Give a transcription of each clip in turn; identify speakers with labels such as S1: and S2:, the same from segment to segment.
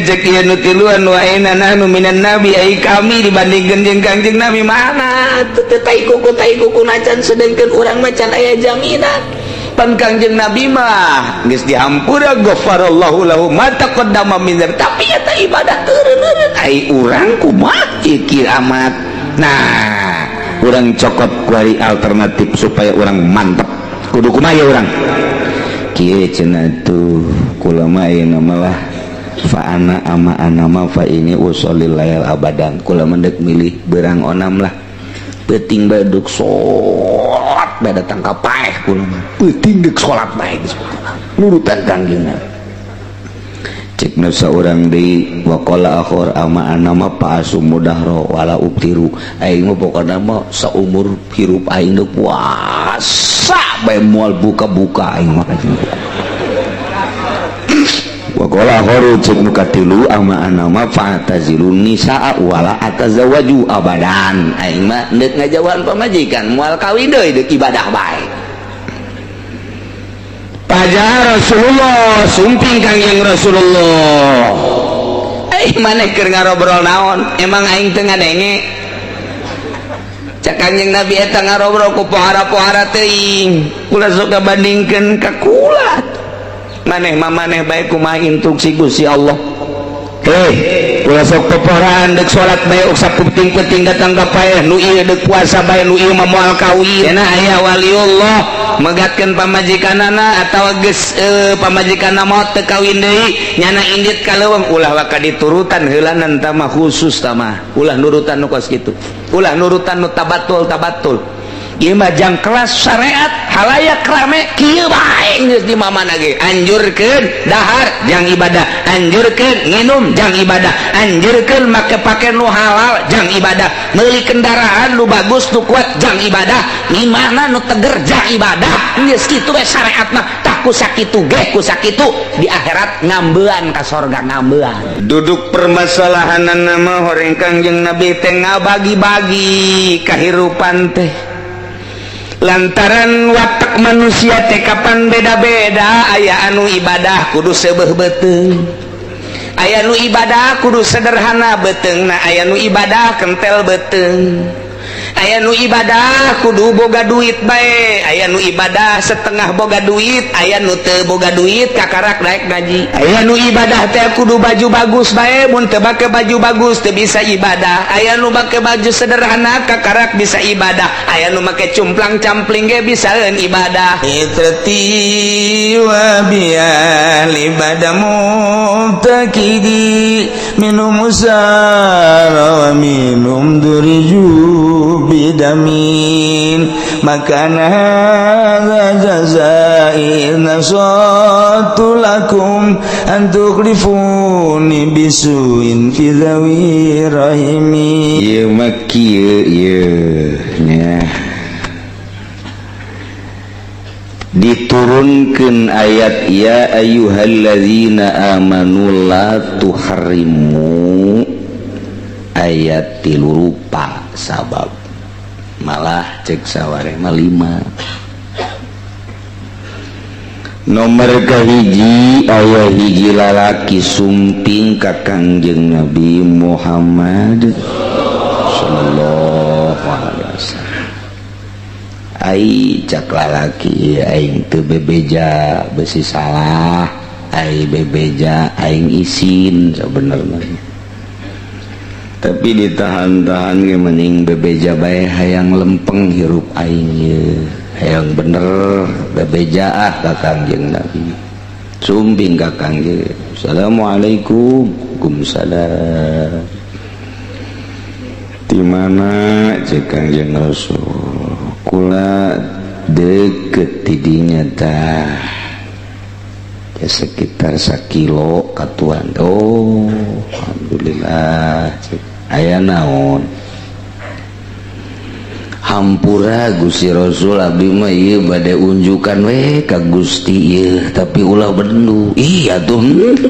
S1: cek ieu nu tiluan wa aina nahnu minan nabi ai kami dibandingkeun jeung Kangjeng Nabi mana teu tai kuku nacan sedengkeun urang macan aya jaminan pan Kangjeng Nabi mah geus dihampura ghafarallahu lahu ma taqaddama min dzambi tapi eta ibadah teureun ai urang kumaha kieu amat nah urang cokot kuari alternatif supaya urang mantep kudu kumaha urang kieu cenah tuh kula mah ayeuna malah fa ana ama anama fa ini usholil lail abadan kula mendek milih berang onam lah penting baduk salat bada tangka paeh kula mah penting deuk salat bae nurutan Kangjeng Nabi cek nasa urang deui wa qala akhir ama anama pa asumudahro wala ubtiru aing mah pokona mah saumur hirup aing teu puasa bae moal buka-buka aing mah wakola horu cek muka tilu ama anama fa'tazilun nisa'a wala atazawaju abadan aing mah neuk ngajawan pamajikan moal kawin deui deuk ibadah bae pajar Rasulullah sumping Kangjeng Rasulullah aing maneh keur ngarobrol naon emang aing teu ngadenge cak Kangjeng Nabi eta ngarobrol ku pohara-pohara teuing kula sok kabandingkeun ka kula maneh bae kumaha instruksi Gusti Allah ulah sok peporahan deuk salat bae uksa penting-penting datang ka paeh nu ieu deuk puasa bae nu ieu mah moal kawin cenah aya waliullah megatkeun pamajikanana atawa geus pamajikanna maot teu kawin deui nyana indit ka leuweung ulah waka diturutan heulanan tah mah khusus tah mah ulah nurutan nu kos kitu ulah nurutan nu tabatul ieu mah jang kelas syariat halayak rame kieu bae geus di mamana ge anjurkeun dahar jang ibadah anjurkeun nginum jang ibadah anjurkeun make pake nu halal jang ibadah meuli kendaraan nu bagus nu kuat jang ibadah imana nu teger jang ibadah geus kitu we syariat mah tah ku sakitu ge ku sakitu di akhirat ngambeuan ka sorga ngambeuan duduk permasalahanna mah horeng Kangjeng Nabi teh ngabagi-bagi kahirupan teh lantaran watak manusia teh kapan beda-beda aya anu ibadah kudu seubeuh beuteung aya nu ibadah kudu sederhana beuteungna aya nu ibadah kentel beuteung aya nu ibadah kudu boga duit bae aya nu ibadah setengah boga duit aya nu teu boga duit kakarak daek ngaji aya nu ibadah teh kudu baju bagus bae mun teu make baju bagus teu bisa ibadah aya nu make baju sederhana kakarak bisa ibadah aya nu make cumplang-campling ge bisaeun ibadah itrati wa bial ibadamu takidi minum musara wa minum duriju bidamin makana jazai nasatu lakum antukrifuni bisuin fi zawi rahimi ya makieu nya diturunkeun ayat ya ayyuhalladzina amanu la tuharrimu ayat 3 rupa sabab malah cek saware mah 5 nomor kahiji aya hiji lalaki sumping ka Kangjeng Nabi Muhammad sallallahu alaihi wasallam ai cak lalaki aing teu bebeja besi salah ai bebeja aing isin sabenerna tapi ditahan-tahan ge mending bebeja bae hayang lempeng hirup aing ye hayang bener bebeja ka Kangjeng Nabi sumping ka Kangjeng assalamualaikum waalaikumsalam di mana cek Kangjeng Rasul kula deket tidinya tah ya sekitar 1 kilo katuan oh alhamdulillah aya naon hampura Gusti Rasul abdi mah ieu bade unjukan we ka Gusti ieu tapi ulah bendu iya tuh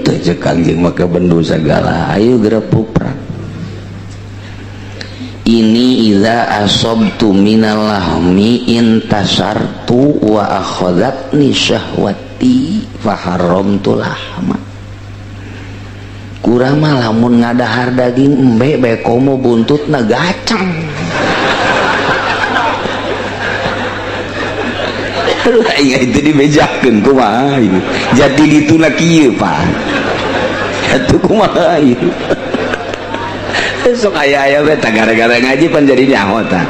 S1: teh cek Kangjeng make bendu sagala ayo geura puprak ini idza asabtu minal lahmi intasartu wa akhadhatni syahwati faharamtu lahma kurang mah lamun ngadahar daging embe bae komo buntutna gaceng. Aduh aing itu dibejakeun kumaha ieu. Jadi dituna kieu Pak. Atuh kumaha ieu. Sok aya-aya we tah gara-gara ngaji pan jadi nyaho tah.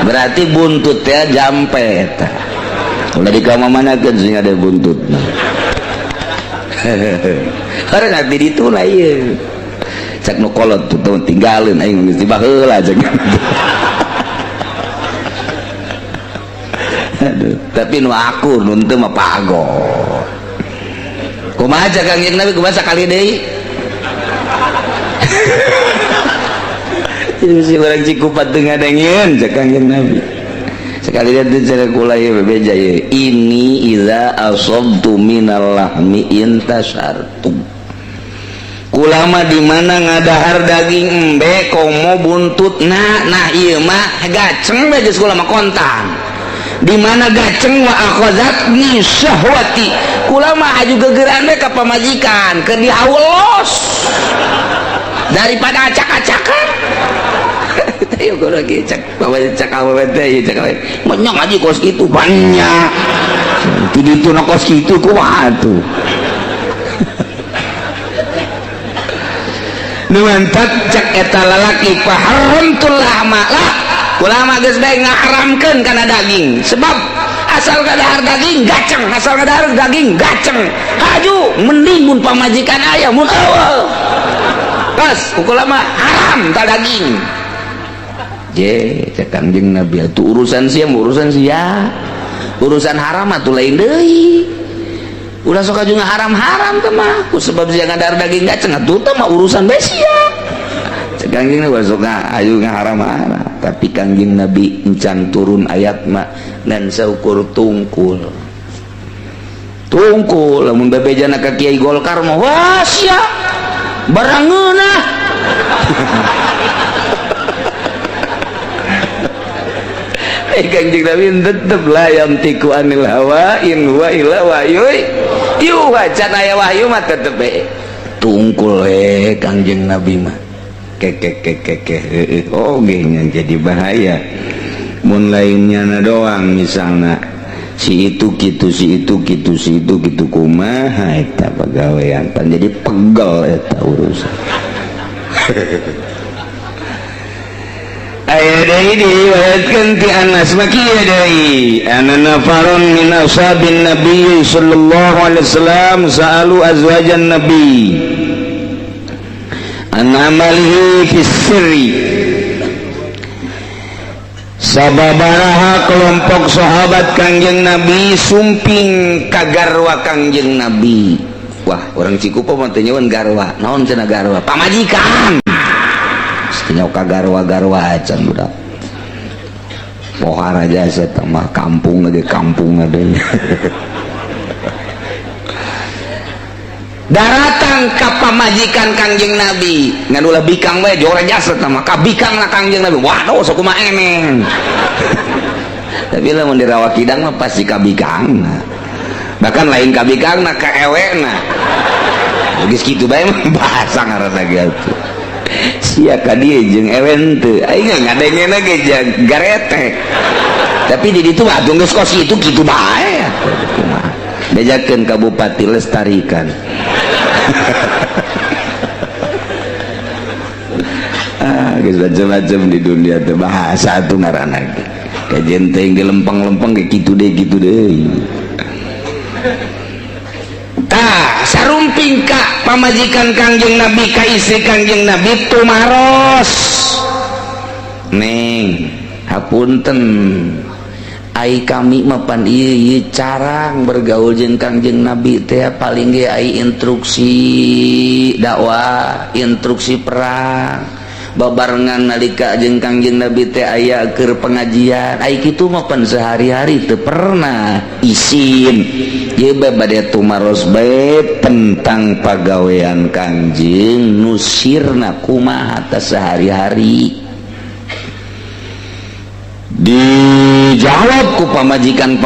S1: Berarti buntut teh jampe tah. Ulah dikamamanakeun sing ada buntutna. Karena nanti dituna ieu. Cak nu kolot tuh tinggalin aing geus tiba heula cak. Aduh, tapi nu akur nu teu mah pagod. Kumaha cak Kangjeng Nabi kumaha sakali deui? Si urang Cikupat teu ngadengieun cak Kangjeng Nabi. Sekali dia teu cara kula ieu bebeja ieu. Ini idza asabtu minal lahmi intasartu. Kula mah di mana ngadahar daging embe komo buntutna nah ieu mah gaceng we geus kula mah kontan. Di mana gaceng wa akhazatni syahwati. Kula mah aju gegeran we ka pamajikan keur dihawelos daripada acak-acakan. Ayo kau lagi cak bawa cak awet teh cak awet banyak aja kos itu banyak tidak itu nak kos itu kuat tuh nuantat cak eta lalaki paharamtul lama lah ulama geus bae ngaharamkeun kana daging sebab asal kadahar daging gaceng asal kadahar daging gaceng haju mending mun pamajikan aya mun eueuh pas ulama haram ta daging. Je cek Kangjeng Nabi itu urusan urusan haram atuh lain deui ulah sok aju ngaharam-haram teh mah ku sebab sia ngadahar daging gaceng atuh teh mah urusan bae sia cek Kangjeng Nabi sok aju ngaharam-haram tapi Kangjeng Nabi encan turun ayat mah dan saukur tungkul lamun babejana ka Kiai Golkar mah wah sia barangeunah. Kangjeng Nabi tetep layam tiku anil hawa in wa ila wahyu yuha can aya wahyu mah tetep tungkul Kangjeng Nabi mah keke oge nya jadi bahaya mun lainnya na doang misalna si itu kitu kumaha eta pagawean pan jadi pegel eta urusan. Aya deui diriwayatkeun ti Anas makieu deui anna nafarun min ashabin nabiy sallallahu alaihi wasallam sa'alu azwajan nabi an amalihi fis sirri sababaraha kelompok sahabat Kangjeng Nabi sumping kagarwa Kangjeng Nabi. Wah orang Cikupa mah teu nyeun garwa naon cenah garwa pamajikan nya kagarwa-garwa acan budak pohar aja saya mah kampung ada daratan ka pamajikan Kangjeng Nabi ngan ulah bikang we jora jasa mah ka bikang na Kangjeng Nabi waduh sok kumaha eneng tapi lamun dirawak kidang mah pasti ka bikang bahkan lain ka bikang na ka ewena geus kitu bae mah bahasa ngaranna gitu sia ka dieu jeung ewen teu aing ngadengena ge garetek tapi di ditu atuh geus kos kitu kitu bae kumaha bejakeun ka bupati lestarikan. Geus macam-macam di dunia teh bahasa atuh ngaranna ge kajen teh ge lempeng-lempeng ge kitu deui sarumping ka pamajikan Kangjeng Nabi ka istri Kangjeng Nabi tumaros neng hapunten ai kami mah pan ieu carang bergaul jeung Kangjeng Nabi teh paling ge ai instruksi dakwah instruksi perang babarengan nalika jeung Kangjeng Nabi teh aya keur pengajian ai kitu mah pan sehari-hari teu pernah isin ieu bae bade tumaros bae tentang pagawean Kangjeng nu sirna kumaha teh sehari-hari dijawab ku pamajikan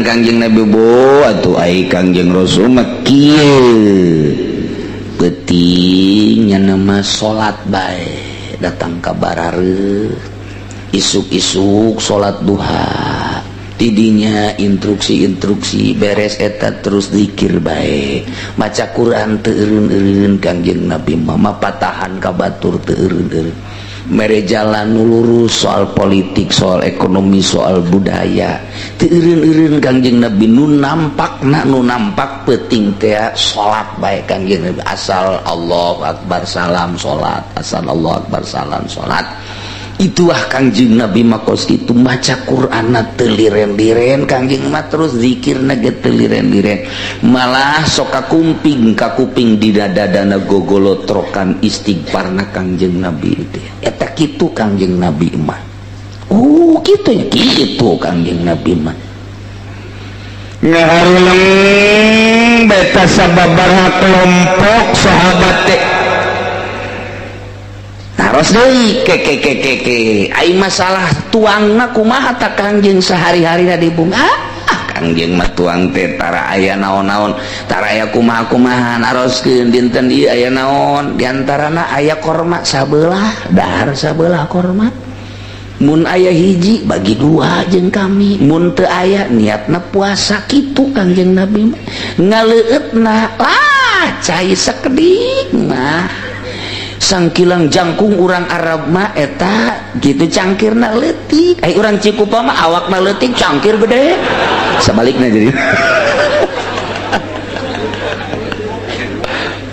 S1: Kangjeng Nabi bo atuh ai Kangjeng Rasul mah kieu penting mah salat bae datang ka barare isuk-isuk salat duha tidinya instruksi beres eta terus zikir bae maca Quran teu eureun-eureun Kangjeng Nabi mah patahan ka batur teu eureun-eureun mere jalan lurus soal politik soal ekonomi soal budaya teu eureun-eureun Kangjeng Nabi nu nampak penting teh salat bae Kangjeng Nabi asal Allahu Akbar salam salat asal Allahu Akbar salam salat itulah Kangjeng Nabi makos itu maca Quran teu liren-liren Kangjeng mah terus zikirna ge teu liren-liren malah sok kakumping di dadana gogolotrokan istighfarna Kangjeng Nabi teh eta kitu Kangjeng Nabi mah kitu nya kitu Kangjeng Nabi mah ngaharuleng beta sababaraha kelompok sahabat teh taros deui ke ai masalah tuangna kumaha ta Kangjeng sehari-harina di bumi Kangjeng mah tuang teh tara aya naon-naon tara aya kumaha-kumaha naroskeun dinten ieu aya naon diantarana aya korma sabelah dahar sabelah korma mun aya hiji bagi dua jeung kami mun teu aya niatna puasa kitu Kangjeng Nabi mah ngaleueutna cai sakedik mah sangkilang jangkung urang Arab mah eta gitu cangkirna leutik ai urang Cikupa mah awakna leutik cangkir gede sebaliknya jadi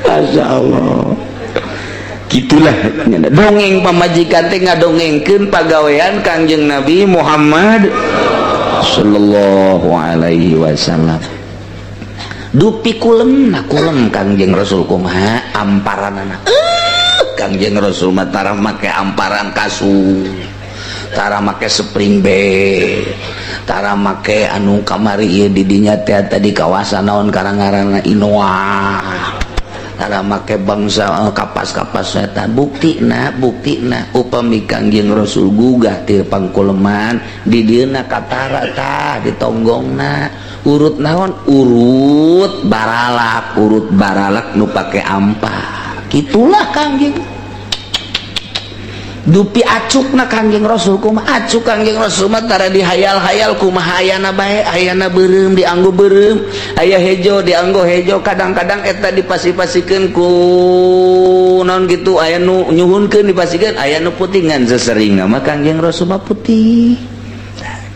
S1: Masya Allah gitulah dongeng pamajikan teh ngadongengkeun pagawean Kangjeng Nabi Muhammad sallallahu alaihi wasallam dupi kulem Kangjeng Rasul kumaha amparanana Kangjeng Rasul mah tara make amparan kasur tara make spring bed tara make anu kamari ieu di dinya teh tadi kawasan naon karangaranna Inoa tara make bangsa kapas-kapas eta buktina upami Kangjeng Rasul gugah ti pangkuleman di dieuna katara tah di tonggongna urut naon urut baralak nu pake ampa itulah Kangjeng dupi acukna Kangjeng Rasul kumaha acuk Kangjeng Rasul mah tara dihayal-hayal kumaha ayana bae ayana beureum dianggo beureum aya hejo dianggo hejo kadang-kadang eta dipasi-pasikeun ku naon kitu aya nu nyuhunkeun dipasikeun aya nu putingan seseringa mah Kangjeng Rasul mah putih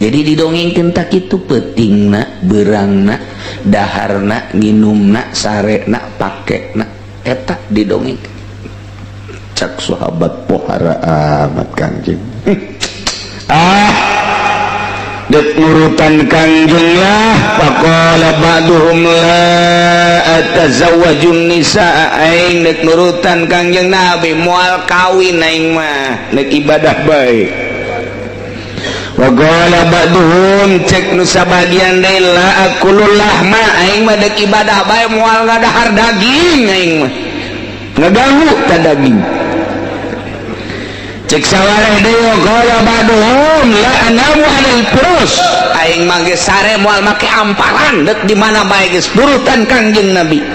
S1: jadi didongengkeun tak kitu peutingna beurangna daharna nginumna sarena pakena eta didongeng cak sahabat pohara amat Kangjeng dek nurutan Kangjeng lah faqala ba'duhum la atazawwajun nisaa aing dek nurutan Kangjeng Nabi moal kawin aing mah dek ibadah bae wa qala ba'duhum cek nu sabagian deui la akulul lahma aing mah dek ibadah bae moal ngadahar daging aing mah ngaganggu ta daging cek sawareh deui wa qala ba'duhum la anamu alal furus aing mah ge sare moal make amparan dek di mana bae geus nurutan Kangjeng Nabi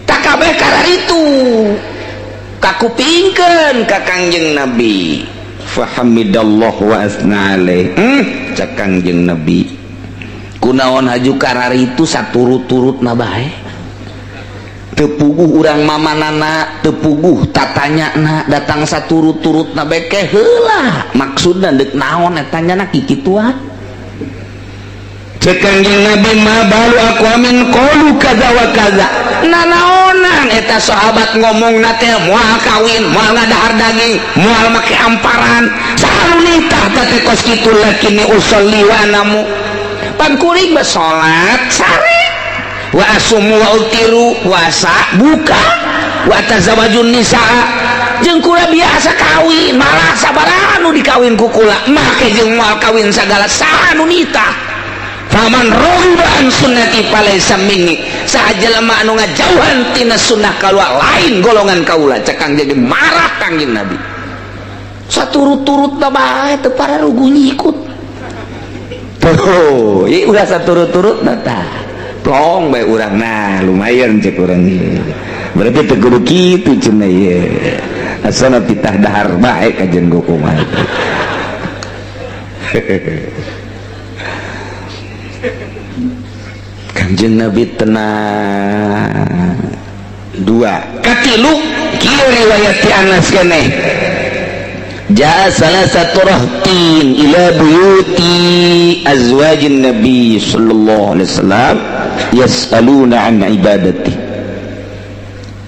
S1: tak kabeh karena itu kakupingkeun ka Kangjeng Nabi fahamidallah wa asna alaih cak Kangjeng Nabi kunaon haju karari itu saturut-turut na bae tepuguh urang mamanana tepuguh tatanya na datang saturut-turut na bae ke heula maksudna deuk naon eta nya kikituan cak Kangjeng Nabi ma balu aku amin qalu kaza wa kaza nanaonan eta sahabat ngomong nate moal kawin moal ngadahar daging moal make amparan salu nitah teh kos kitu lakini usolli wa anamu pangkuring salat sare wa asumu wa utiru puasa buka wa tazawajun nisaa jeung kula biasa kawin malah sabaraha nu dikawin ku kula make jeung moal kawin sagala sanu nitah faman rohba an sunnati falaisa minni sajelema anu ngajauhan tina sunnah kaluar lain golongan kaula cekang jadi marah Kangjeng Nabi saturut-turut na bae teu pararugu nyikut tuh ieu ulah saturut-turut na tah plong bae urang nah lumayan cek urang ieu berarti teu kudu kitu cenah ye asana pitah dahar bae kajen kumaha Kanjeng Nabi tenang. Dua katilu kieu riwayat ti Anas keneh jaa salah satu rahtin ila buyuti azwajin Nabi sallallahu alaihi wasallam yas'aluna an ibadati.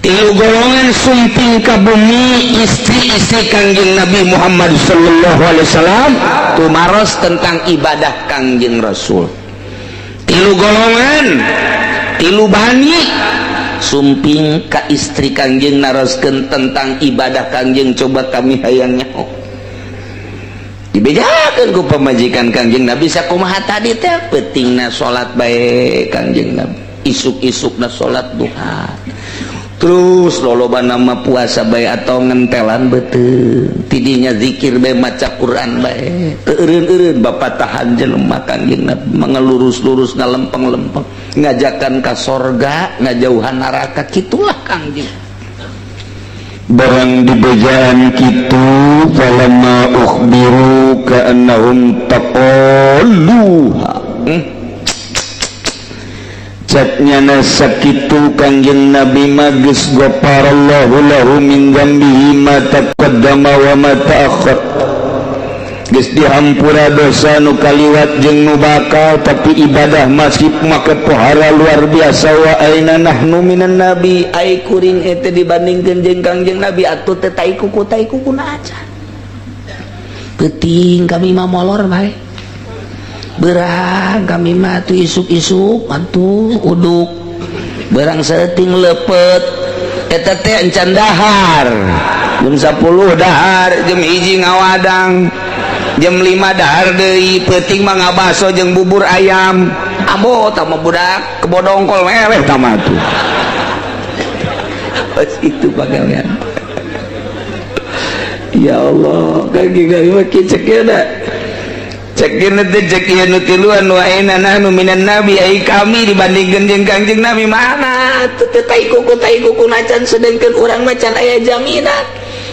S1: Tilu golongan sumping ka bumi istri-istri Kanjeng Nabi Muhammad sallallahu alaihi wasallam tumaros tentang ibadah Kanjeng Rasul. Tilu golongan, tilu bani sumping ka istri Kanjeng naroskeun tentang ibadah Kanjeng coba kami hayang nyaho. Dibedakeun ku pamajikan Kanjeng Nabi sakumaha tadi teh pentingna salat bae Kanjeng Nabi. Isuk-isukna salat duha. Terus lolobana mah puasa bae atau ngentelan beuteuh. Tidinya zikir bae maca Quran bae. Teu eureun-eureun bapatahan jelema Kanjeng Nabi mangelurus-lurus ngalempeng-lempeng. Ngajakan ka sorga ngajauhan neraka kitulah Kangjeng barang dibejaan kitu falamma ukhbiru ka'annahum taqalluha catnyana sakitu Kangjeng Nabi magis ghafarallahu lahu min dzambihi ma taqaddama wa ma ta'akhkhar geus dihampura dosa nu kaliwat jeung nu bakal tapi ibadah masih make pohara luar biasa wa aina nahnu minan nabi ai kuring eta dibandingkeun jeung Kangjeng Nabi atuh teh tai kuku acan peuting kami mah molor bae beurang kami mah atuh isuk-isuk atuh uduk beurang seuting leupet eta teh encan dahar jam 10 dahar jam 1 ngawadang jam 5 dahar deui peuting mah ngabaso jeung bubur ayam ambo tama budak kebodongkol meleh tama tuh pas itu pagawean ya Allah kaki mah cek ieu da cek ieu teh cek ieu nu tiluan wa aina nahnu minan nabi ai kami dibandingkeun jeung Kangjeng Nabi mana teu tai kuku nacan sedengkeun urang macan aya jaminan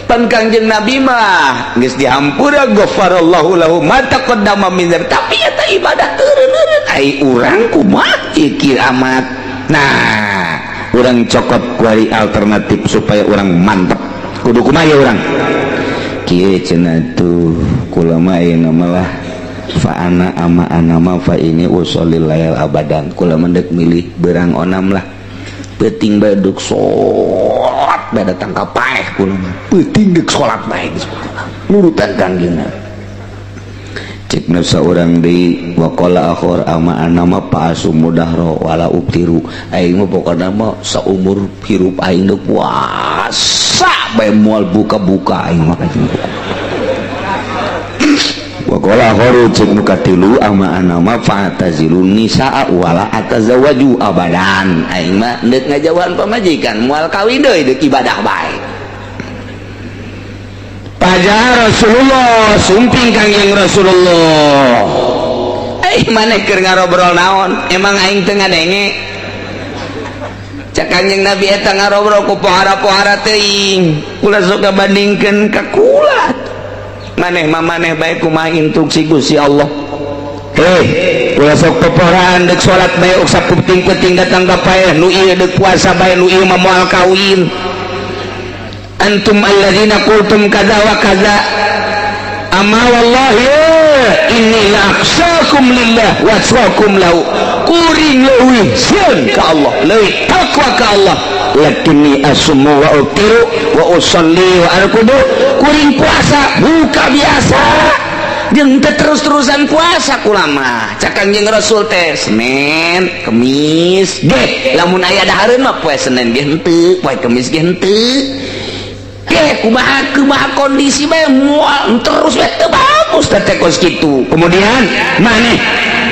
S1: pan Kangjeng Nabi mah geus dihampura ghafarallahu lahu ma taqaddama min dzambi tapi eta ibadah teureun-eureun ai urang kumaha ieu amat nah urang cokot kuari alternatif supaya urang mantep kudu kumaha ya urang kieu cenah tuh kula mah ayeuna mah fa ana ama anama fa ini usallil lail abadan kula mendek milih beurang onam lah peuting bae duk salat bae datang ka paeh kula mah peuting deuk salat bae nurutan Kangjeng Nabi cekna saurang deui wa qala akhir ama anama pa asumudahro wala ubtiru aing mah pokona mah saumur hirup aing deuk puasa bae moal buka-buka aing mah wa qala akhiru cek nu katilu ama anama fa'tazilun nisaa wala atazawaju abadan aing mah deuk ngajauhan pamajikan moal kawin deui deuk ibadah bae pajar Rasulullah sumping Kangjeng Rasulullah maneh keur ngarobrol naon emang aing teu ngadenge cak Kangjeng Nabi eta ngarobrol ku pohara-pohara teuing kula sok bandingkeun ka kula maneh mah maneh bae kumaha instruksi Gusti Allah kula sok peporahan deuk salat bae usah penting-penting datang ka paeh nu ieu deuk puasa bae nu ieu mah moal kawin antum alladzina qultum kadza wa kadza amma wallahi inni la akhshakum lillah wa atqakum lahu kuring leuwih sieun ka Allah leuwih takwa ka Allah lakinni asmu wa utiru wa usalli wa arkudu kuring puasa buka biasa jeung teu terus-terusan puasa kula mah cak Kangjeng Rasul teh Senin Kemis ge lamun aya dahareun mah poe Senin ge henteu poe Kemis ge henteu kumaha kondisi bae moal terus bae teu bagus teh kos kitu kemudian maneh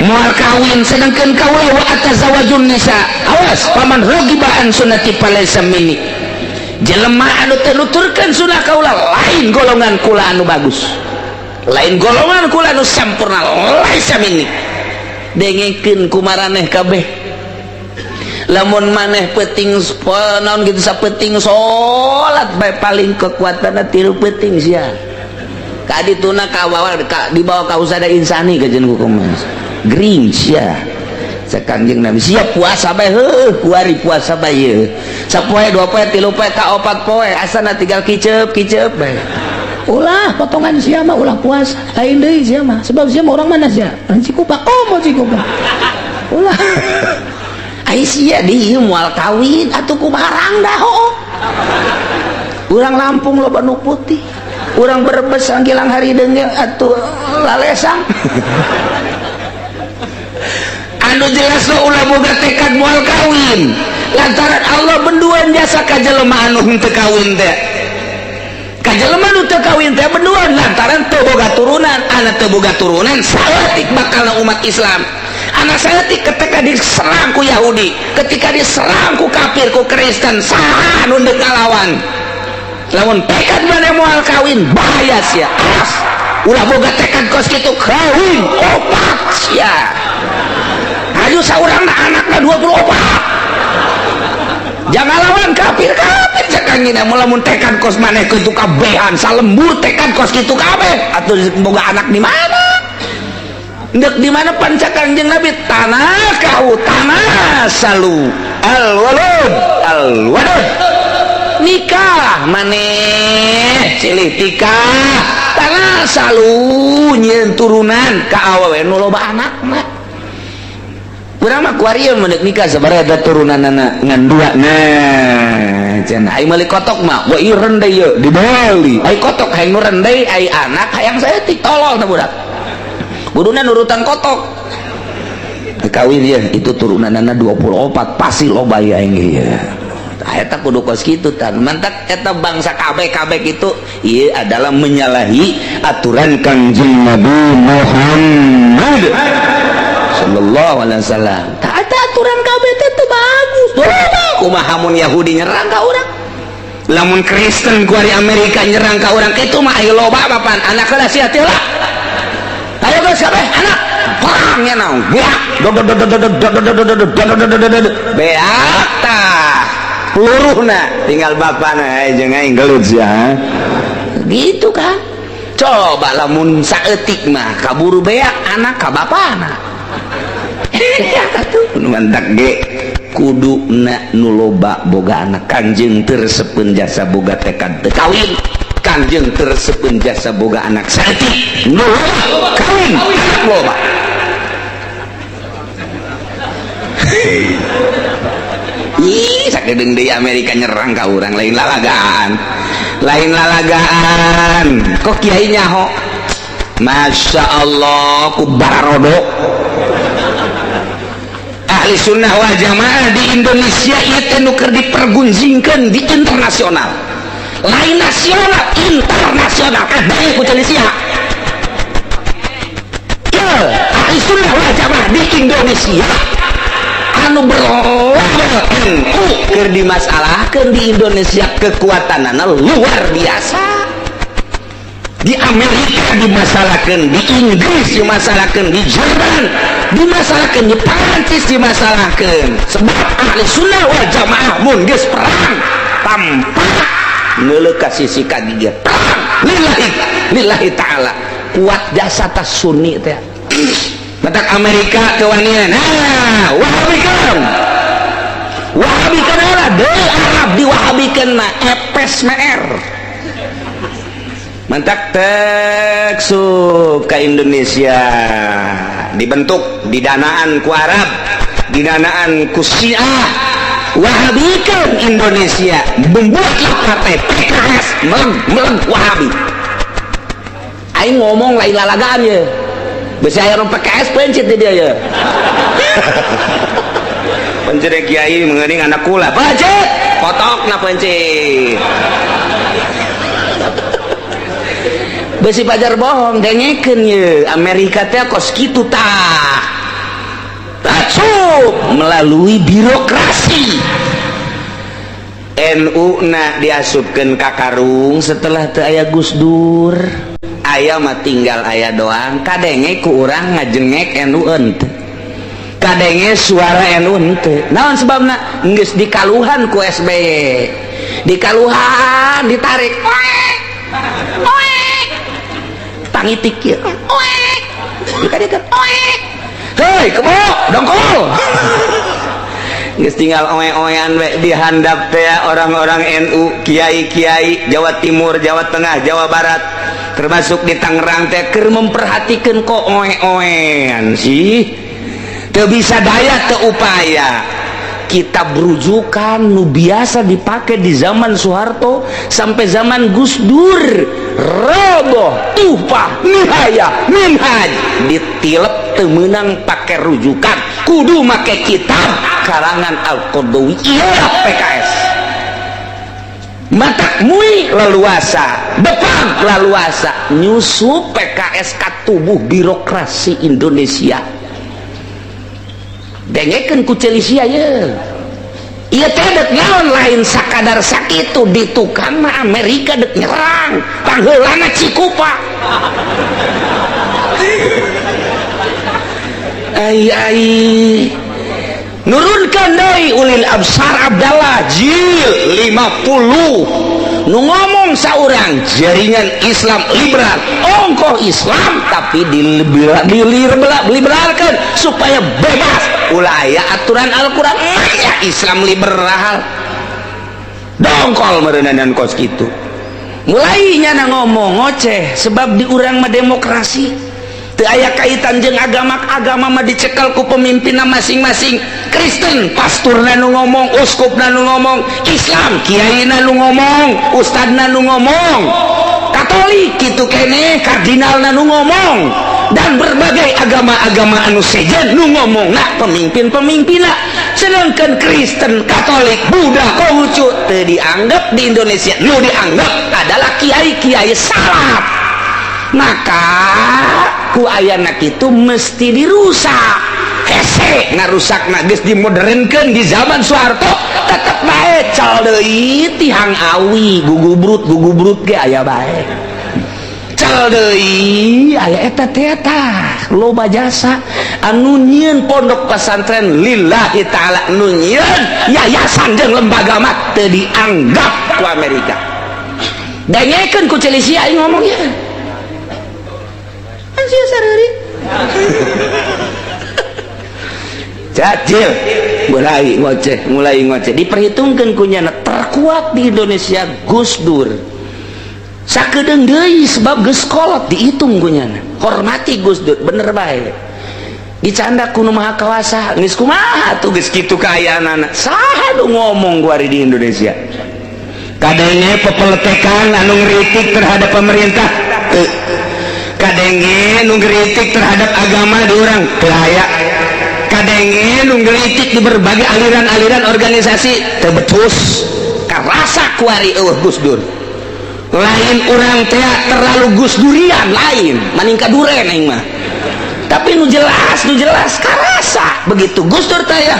S1: moal kawin sedengkeun kawin wa atazawajun nisa awas paman ragiba an sunnati falaysa minni jelema anu teu nuturkeun sunah kaula lain golongan kula anu bagus lain golongan kula anu sampurna laisa minni dengekeun kumaraneh kabeh lamun maneh peting naon gitu sapeting salat bae paling kekuatan 3 peting sia ka dituna ka bawah dibawa ka usada insani ka jeung hukum gering sia sakanjing Nabi siap puasa bae heuh kuari puasa bae ye sapoe 2 poe 3 poe ka 4 poe asana tinggal kicep bae ulah potongan sia mah ulah puasa lain deui sia mah sebab sia mah orang mana sia Cikupa mau Cikupa ulah ai sia di moal kawin atuh kumarang dah ho urang Lampung loba nu putih urang Brebes anggilang hari deungge atuh lalesang anu jelas ulah boga tekad moal kawin lantaran Allah benduan jasa ka jelema anu henteu kawin teh ka jelema nu teu kawin teh benduan lantaran teu boga turunan anak teu boga turunan saeutik bakalna umat Islam anak saeutik ketika diserang ku Yahudi ketika diserang ku kafir ku Kristen saha nu deuk ngalawan lamun tekad maneh moal kawin bahaya sia ulah boga tekad kos kitu kawin opat sia ayo saurang anakna 24 jangan lawan kafir cakangina lamun tekad kos maneh kitu kabehan salembur tekad kos kitu kabeh atuh boga anak di mana ndek di mana pancakang jeung Nabi tanah kau tanah salu al walud nikah maneh cilih tikah tanah salu nyeun turunan ka awewe nu loba anakna urang mah kuarieu meundeuk nikah sabaraha turunanna ngan 2 nah cenah ai meuli kotok mah wa ieu rendai ye di Bali ai kotok hayang nu rendai ai anak hayang saeutik tolol na budak kuduna nurutan kotok kawin ya itu turunanna 24 pasti loba ya engge ya eta kudu kos kitu tan mantak eta bangsa kabeh kitu ieu adalah menyalahi aturan Kangjeng Nabi Muhammad sallallahu alaihi wasallam tah eta aturan kabeh teh bagus kumaha mun Yahudi nyerang ka urang lamun Kristen ku ari Amerika nyerang ka urang kitu mah aya loba papan anak heula sia teh lah ayo geus kabeh anak perangnya naon beak beak tah peluruhna tinggal bapana jeung aing gelut sia gitu kan coba lamun saeutik mah kaburu beak anak ka bapana atuh mantak ge kuduna nu loba boga anak Kanjeng teureuseupeun jasa boga tekad teu kawin Kanjeng teureuseupeun jasa boga anak saeutik nu loba kawin anak loba ih sakedeung deui Amerika nyerang ka urang lain lalagaan kok kiai nyaho Masya Allah ku barodo ahli sunnah wal jamaah di Indonesia itu nuker dipergunjingkan di internasional lain nasional internasional ada yang Indonesia ahli sunnah wal jamaah di Indonesia anu berlomba NU keur dimasalahkeun di Indonesia kekuatanana luar biasa di Amerika dimasalahkan, di Inggris dimasalahkan, di Jerman dimasalahkan, di Prancis dimasalahkan sebab ahli sunnah wal jamaah mun geus perang tanpa neuleuh ka sisi kagigit perang lillahi ta'ala kuat jasa tas sunni teh matak Amerika kewanian wahabikeun lah deui Arab diwahabikeun mah epes mer mantak teksuk ke Indonesia dibentuk didanaan ku Arab didanaan ku Syiah wahabikeun Indonesia membuatlah partai PKS meleng wahabi aing ngomong lain lalagaan ya bisa aya PKS pencet dia ya pencet kiai mengening anak kula pencet kotok na pencet besi pajar bohong dengekeun ye Amerika teh kos kitu tah tacup melalui birokrasi NU na diasupkeun ka karung setelah teu aya Gus Dur aya mah tinggal aya doang kadenge ku urang ngajengek NU ente kadenge suara NU henteu naon sebabna geus dikaluhan ku SBY dikaluhan ditarik tangitik kieu dikadekeun hei kebo dongkol geus tinggal oe-oean we dihandap teh orang-orang NU kiai-kiai Jawa Timur Jawa Tengah Jawa Barat termasuk di Tangerang teh keur memperhatikeun kok oe-oean sih teu bisa daya teu upaya kita berujukan nu biasa dipakai di zaman Soeharto sampai zaman Gus Dur roboh tupah nihaya minhaj ditilep teu meunang pakai rujukan kudu make kitab karangan Al-Qadawi iya PKS matak mui leluasa depan leluasa nyusup PKS ka tubuh birokrasi Indonesia dengekeun ku Celisia ye ieu teh dek naon lain sakadar sakitu di tukang mah Amerika dek nyerang pangheulana Cikupa ai nurunkan deui ulil absar Abdallah jil 50 nu ngomong saurang jaringan Islam liberal ongkoh Islam tapi diliberalkan supaya bebas ulah aya aturan Al-Quran ya Islam liberal dongkol merendahan kos gitu mulai nyana ngomong ngoceh sebab di urang mah demokrasi teu aya kaitan jeung agama mah dicekel ku pemimpinna masing-masing Kristen pasturna nu ngomong uskupna nu ngomong Islam kiaina nu ngomong ustadna nu ngomong Katolik kitu keneh kardinalna nu ngomong dan berbagai agama-agama anu sejen nu ngomong nah pemimpin-pemimpinna sedangkan Kristen Katolik Buddha Konghucu teu dianggap di Indonesia nu dianggap adalah kiai-kiai salaf maka ku ayana kitu mesti dirusak hese ngarusak geus dimodernkeun di zaman Soeharto tetep bae cal deui tihang awi gugubrut ge aya bae cal deui aya eta loba jasa anu nyieun pondok pesantren lillahi taala nu nyieun yayasan jeung lembaga mah teu dianggap ku Amerika dengekeun ku Celisia aing ngomong ya anjir sareurik jajil mulai ngoceh diperhitungkan kunyana terkuat di Indonesia Gus Dur sakedeung deui sebab geus kolot dihitung kunyana hormati Gus Dur bener bae dicanda kuno maha kawasa geus kumaha tuh geus kitu kaayaanana saha nu ngomong gua di Indonesia kadenge pepeletekan anu ngritik terhadap pemerintah kadenge nu ngritik terhadap agama di urang teu aya kadenge nu ngritik di berbagai aliran-aliran organisasi teu betus karasa kuari eueuh Gus Dur lain urang teh terlalu Gus Durian lain maningka duren aing mah tapi nu jelas karasa begitu Gus Dur teh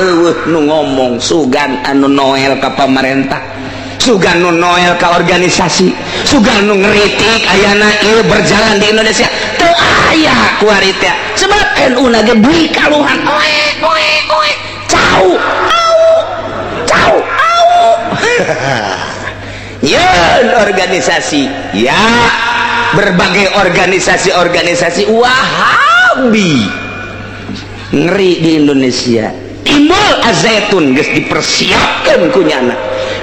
S1: eueuh nu ngomong sugan anu noel ka pamarentah sugan nu noel ka organisasi sugan nu ngritik ayana ieu berjalan di Indonesia teu aya kuari teh sebab NU na ge beuy kaluhan oe cau yeun organisasi ya berbagai organisasi Wahabi ngeri di Indonesia timbul azaitun geus dipersiapkeun kunyana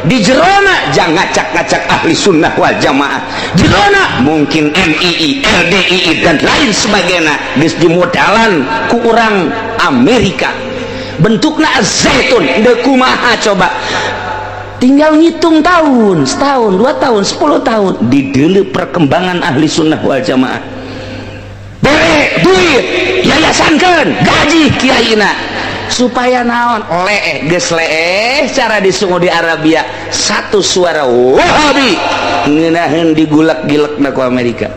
S1: di jerona jangan ngacak-ngacak ahli sunnah wal jamaah jerona mungkin MII, LDII dan lain sebagainya geus dimodalan ku urang Amerika bentukna zaitun deu kumaha coba tinggal ngitung tahun setahun 2 tahun 10 tahun dideuleu perkembangan ahli sunnah wal jamaah bere duit yayasankeun gaji kiaina supaya naon geus cara disungu di Arabia satu suara Wahabi ngeunaheun digulak-gilekna ku Amerika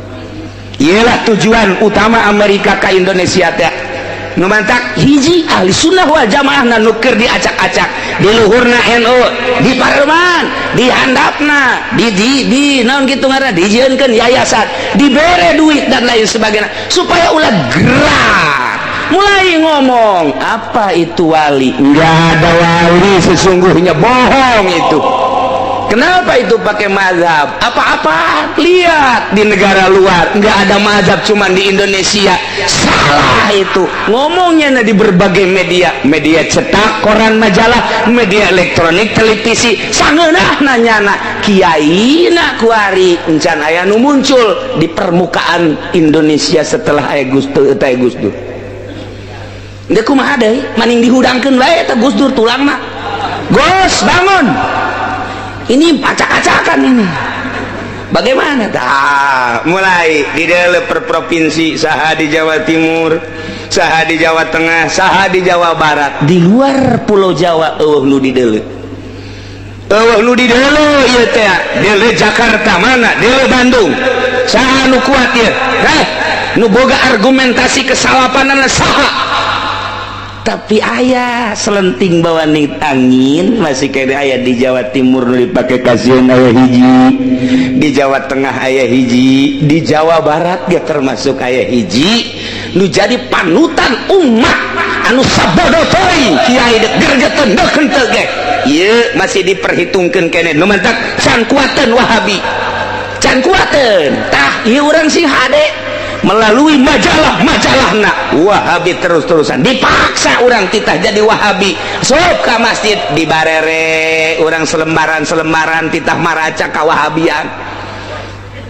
S1: iyalah tujuan utama Amerika ka Indonesia teh nu mantak hiji ahli sunnah wal jamaah na nu keur diacak-acak di luhurna NU di parlemen di handapna di naon kitu ngaranna dijieunkeun yayasan dibere duit dan lain sebagainya supaya ulah gerak mulai ngomong apa itu wali. Nggak ada wali sesungguhnya, bohong itu. Kenapa itu pakai mazhab? Apa-apa lihat di negara luar nggak ada mazhab, cuman di Indonesia. Salah itu ngomongnya di berbagai media, media cetak, koran, majalah, media elektronik, televisi. Sangeunah nanyana kiai nak kuari encan aya nu muncul di permukaan Indonesia setelah aya Gus Dur eta Gus Dur. Deuk kumaha deui? Maning dihudangkeun wae eta Gus Dur tulangna. Gus bangun. Ini acak-acakan ini. Bagaimana? Mulai di dalam per provinsi, saha di Jawa Timur, saha di Jawa Tengah, saha di Jawa Barat. Di luar Pulau Jawa, nu di deuleu. Nu di deuleu ieu teh. Deuleu Jakarta mana? Deuleu Bandung. Saha nu kuat ieu? Nu boga argumentasi kesalapanan saha? Tapi ayah selenting bawa angin masih kayak ayah di Jawa Timur dipakai kasihan ayah hiji, di Jawa Tengah ayah hiji, di Jawa Barat dia termasuk ayah hiji. Nu jadi panutan umat anu sabodo teuing kiai gergeteun deukeun teu ge. Ieu masih diperhitungkeun keneh nu mantak can kuateun Wahabi, can kuateun tah ieu urang sing hade melalui majalah-majalahna Wahabi terus-terusan dipaksa orang titah jadi Wahabi. Sok ka masjid dibarere orang selembaran-selembaran titah maraca ka Wahabian.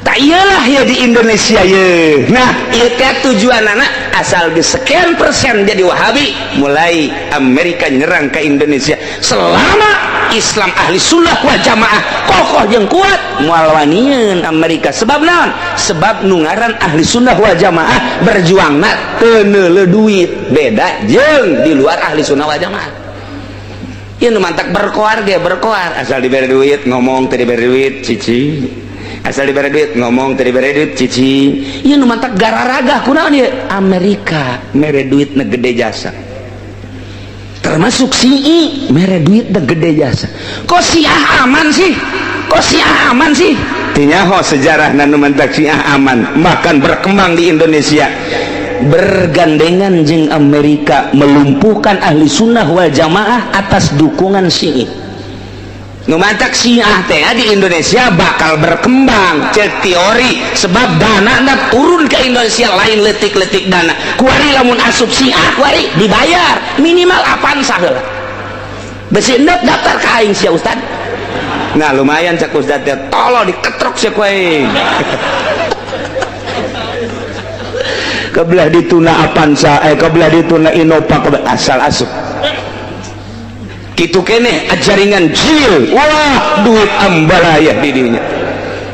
S1: Tak iyalah ya di Indonesia ye. Nah ieu teh tujuanana asal di sekian persen jadi Wahabi, mulai Amerika nyerang ke Indonesia. Selama Islam ahli sunnah wal jamaah kokoh jeung kuat moal wanieun Amerika. Sebab naon? Sebab nu ngaran ahli sunnah wal jamaah berjuangna teu neuleuh duit, beda jeung di luar ahli sunnah wal jamaah. Ieu nu mantak berkoar ge berkoar, asal dibere duit ngomong teu dibere duit cici. Asal diberi duit ngomong tadi diberi duit cici. Ieu nu mantak gararaga kunaon ieu? Amerika mere duit na gede jasa. Termasuk CI mere duit na gede jasa. Kok Syiah aman sih? Kok Syiah aman sih? Tinyaho sejarah nu mantak Syiah aman, bahkan berkembang di Indonesia. Bergandengan jeung Amerika melumpuhkan ahli sunnah wal jamaah atas dukungan Syiah. Numantak Syiah teh di Indonesia bakal berkembang cek teori, sebab dana turun ke Indonesia lain letik-letik dana. Kuari lamun asup Syiah kuari dibayar minimal apaan saheula. Besi endot daftar ka aing sia Ustad. Nah lumayan cek Ustad teh tolo diketrok sia ku aing. Kebelah dituna Avanza kebelah dituna Innova asal asup. Itu kene jaringan jil, wah duit ambalaya di dinya.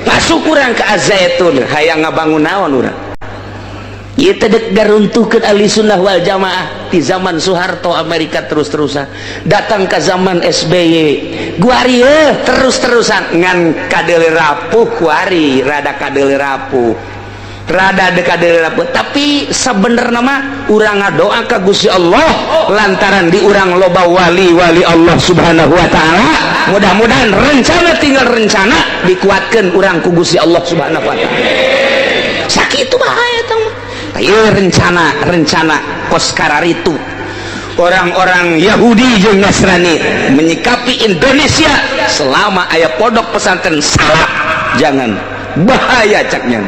S1: Masuk kurang ke Azaitun, hayang ngabangun naon urang. Ieu teh dek garuntuhkeun ahli sunnah wal jamaah di zaman Soeharto Amerika terus-terusan. Datang ke zaman SBY, guari terus-terusan ngan kadeuleu rapuh kuari, rada kadeuleu rapuh. Rada dekade rapuh, tapi sebenarnya mah urang ngadoa ka Gusti Allah lantaran di urang loba wali-wali Allah Subhanahu wa taala. Mudah-mudahan rencana tinggal rencana dikuatkeun urang ku Gusti Allah Subhanahu wa taala. Sakitu bahaya tong. Ieu rencana kos kararitu. Orang-orang Yahudi jeung Nasrani menyikapi Indonesia selama aya pondok pesantren salah. Jangan bahaya caknya.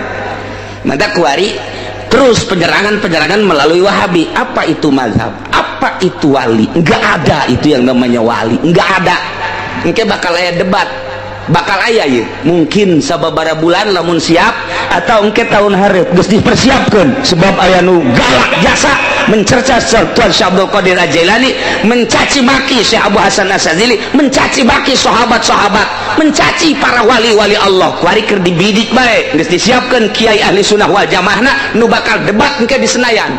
S1: Maka kuari terus penyerangan melalui Wahabi. Apa itu mazhab? Apa itu wali? Enggak ada itu yang namanya wali, enggak ada. Engke bakal aya debat, bakal aya ya mungkin sababaraha bulan lamun siap, atau engke tahun hareup geus dipersiapkeun sebab aya nu galak jasa mencerca Tuan Syekh Abdul Qadir Al-Jailani, mencaci maki Syekh Abu Hasan Asy-Syadzili, mencaci maki sahabat-sahabat, mencaci para wali-wali Allah. Kuari keur dibidik bae, geus disiapkeun kiai ahli sunnah wal jamaahna nu bakal debat engke di Senayan.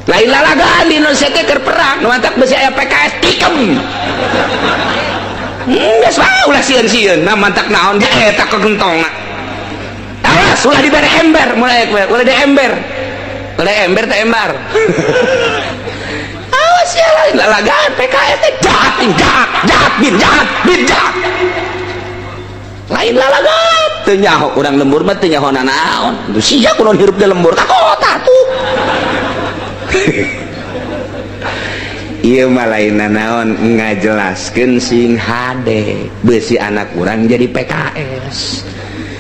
S1: Lain lalagaan di Indonesia teh keur perang, nu mantap besi aya PKS tikem. Geus wae ulah sieun-sieun, nah mantak naon dia eta kegentongna. Awas ulah dibere ember, mulai ulah di ember. Oleh ember tak embar. Awas ya lain lalagaan PKS teh jahat bin jahat. Lain lalagaan teu nyaho urang lembur mah teu nyaho naon. Sia kunaon hirup di lembur ka kota tuh. ieu mah lainna naon ngajelaskeun sing hade beusi anak urang jadi PKS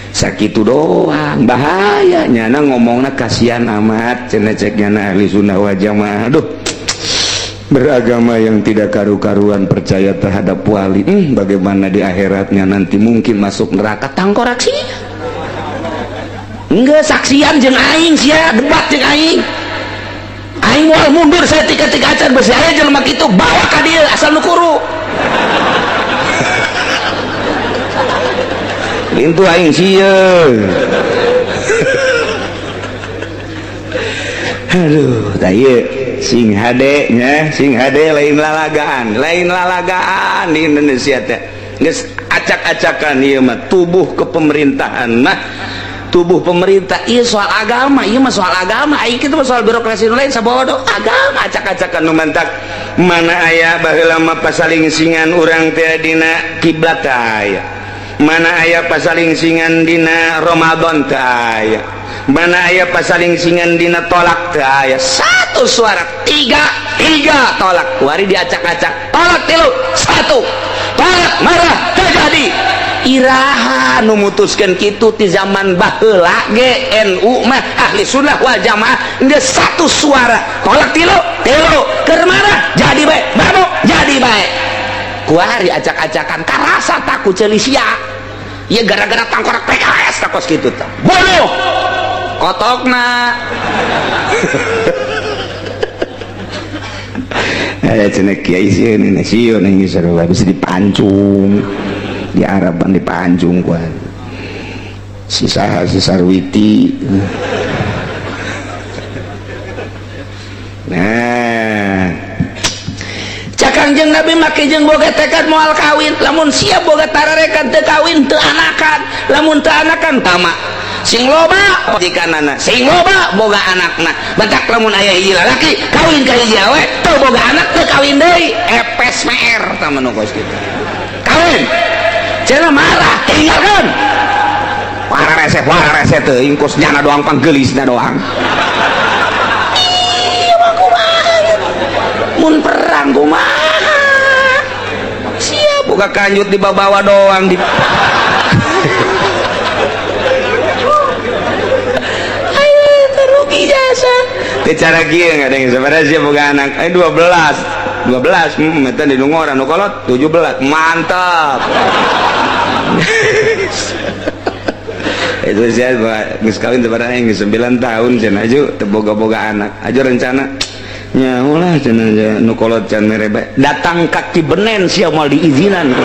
S1: sakitu doang bahayanya na ngomongna kasihan amat cenah ceknya ahli sunnah wal jamaah. Aduh, beragama yang tidak karu-karuan percaya terhadap wali, bagaimana di akhiratnya nanti mungkin masuk neraka tangkorak sih enggak saksian jeung aing sia debat jeung aing moal mundur saya tiga-tiga acan besi aya jelema kitu bawa ka dieu asal nu kuru lintu aing sieun. Aduh, tah ieu sing hade nya, sing hade lain lalagaan di Indonesia teh. Geus acak-acakan ieu mah tubuh kepemerintahan mah tubuh pemerintah ieu soal agama, ieu mah soal agama, aing kitu mah soal birokrasi nu lain sabodo agama acak-acakan nu mantak mana aya baheula mah pasalingsingan urang teh dina kiblat aya. Mana aya pasalingsingan dina Ramadan teu aya, mana aya pasalingsingan dina tolak teu aya. Satu suara tiga tolak kuari diacak-acak tolak tilu satu tolak marah terjadi iraha nu mutuskeun kitu ti zaman baheula ge NU mah ahli sunnah wal jamaah geus satu suara tolak tilu keur marah jadi bae mabok jadi bae kuari acak-acakan karasa takut ceuli sia ya gara-gara tangkorak PKS takos kitu tah bodoh kotokna aya cenah kiai sieun sieun geus sarua bisa dipancung di Araban dipancung kuan si saha si Sarwiti. Nah Kangjeng Nabi make jeung boga tekad moal kawin lamun siap boga tararekan teu kawin teu anakan lamun teu anakan tama sing loba jikanana sing loba boga anakna batak lamun aya hiji lalaki kawin ka hiji awe teu boga anak teu kawin deui epes meer tah manungkos kitu kawin cenah marah tinggalkeun wara rese teuing kos nyana doang panggelisna doang iya mah kumaha mun perang kumaha buka kanjut di bawah doang di ayo terugi jasa cara kieu ngadeng sabaraha sia boga anak 12 eta di nu ngora nu kolot 17 mantap itu sia geus kawin teu barang geus 9 tahun cenah aju teu boga-boga anak aju rencana nya ulah cenah nu kolot can mere bae datang ka Kibenen sia moal diizinan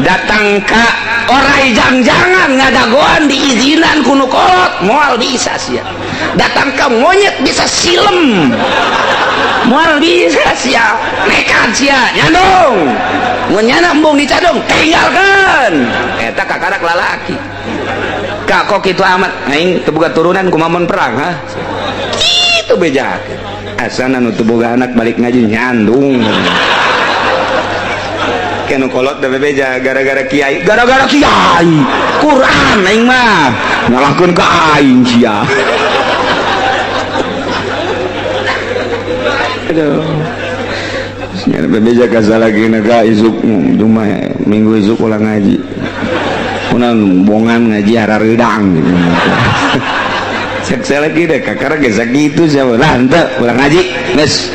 S1: datang ka orai jangjangan ngadagoan diizinan ku nu kolot moal bisa sia datang ka monyet bisa silem moal bisa sia nekat sia nyandung mun nyana embung dicadung tinggalkeun eta kakarak lalaki ka kok kitu amat aing teu boga turunan kumaha perang ha kitu bejakeun asana nu teu boga anak balik ngaji nyandung kenu kolot da bebeja gara-gara kiai Quran aing mah nyalahkeun ka aing sia aduh nya bebeja ka salagina ka isuk cuma minggu isuk ulang ngaji kunaon bongan ngaji harareudang saya lagi deh kakak geus sakitu sia lah henteu ulang ngaji geus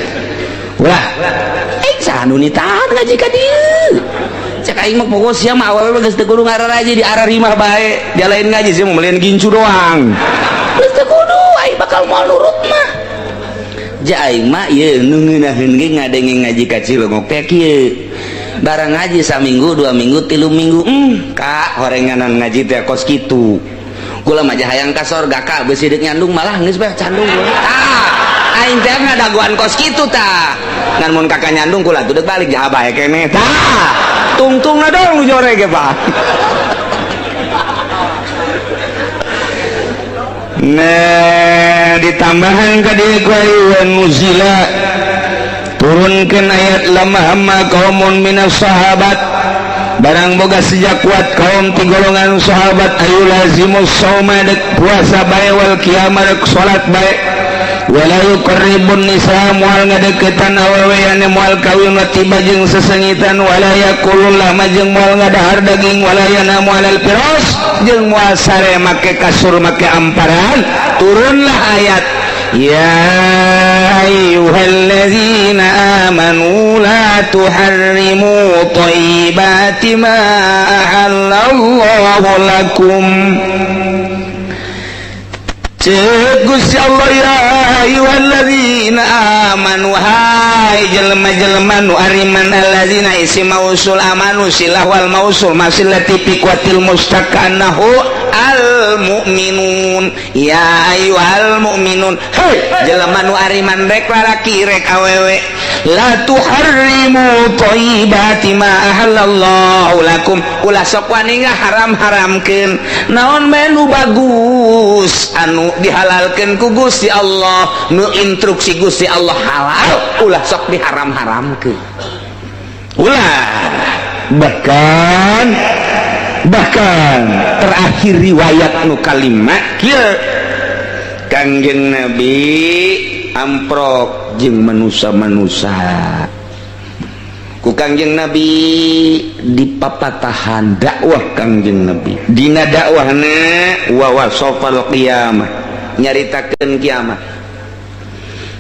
S1: ulah sanu nitahan ngaji ka dieu cek aing mah pokok sia mah awewe geus teu kudu ngararaji di arah rimah bae dia lain ngaji sia mah meuleun gincu doang geus teu kudu aing bakal moal nurut mah ja aing mah ieu nu ngeunaheun ge ngadenge ngaji ka Cilongok teh kieu barang ngaji saminggu 2 minggu 3 minggu ka horenganan ngaji teh kos kitu kula mah hayang ka sorga ka beusi deuk nyandung malah geus bae candung tah aing teh ngadaguan kos kitu tah ngan mun kakak nyandung kula tuh deuk balik jaha bae keneh tah tungtungna dong nu jore ge Pak nah ditambahan ka dieu ku ayat muzila turunkeun ayat lamma hamma qaumun minas sahabat barang boga sejak kuat kaum ti golongan sahabat ayu lazimus sauma dek puasa bae wal qiyamah dek salat bae wala yuqarribun nisa moal ngadeukeutan awewe anu moal kawin tiba jeung sesengitan wala yakulul lama jeung moal ngadahar daging wala yana moal alfiros jeung moal sare make kasur make amparan turunlah ayat ya ayyuhalladzina amanu la tuharrimu thayyibati ma ahallallahu lakum Cek Gusti Allah ya ayyuhalladzina amanu hai jelema-jelema nu ariman alladzina isi mausul amanu silah wal mausul masilati piqatil mustaqanahu al mu'minun ya ayyuhal mu'minun hei jelema nu ariman rek lalaki rek awewe la tuharrimu thayyibati ma ahallallahu lakum ulah sok wani ngaharam-haramkeun naon menu bagus anu dihalalkan ku Gusti Allah nu instruksi Gusti Allah halal ulah sok diharam-haramkeun ulah bahkan terakhir riwayat nu kalimat kieu Kangjeng Nabi amprok jeung manusia-manusia ku Kangjeng Nabi dipapatahan dakwah Kangjeng Nabi dina dakwahna wa wasafal qiyamah nyaritakeun kiamat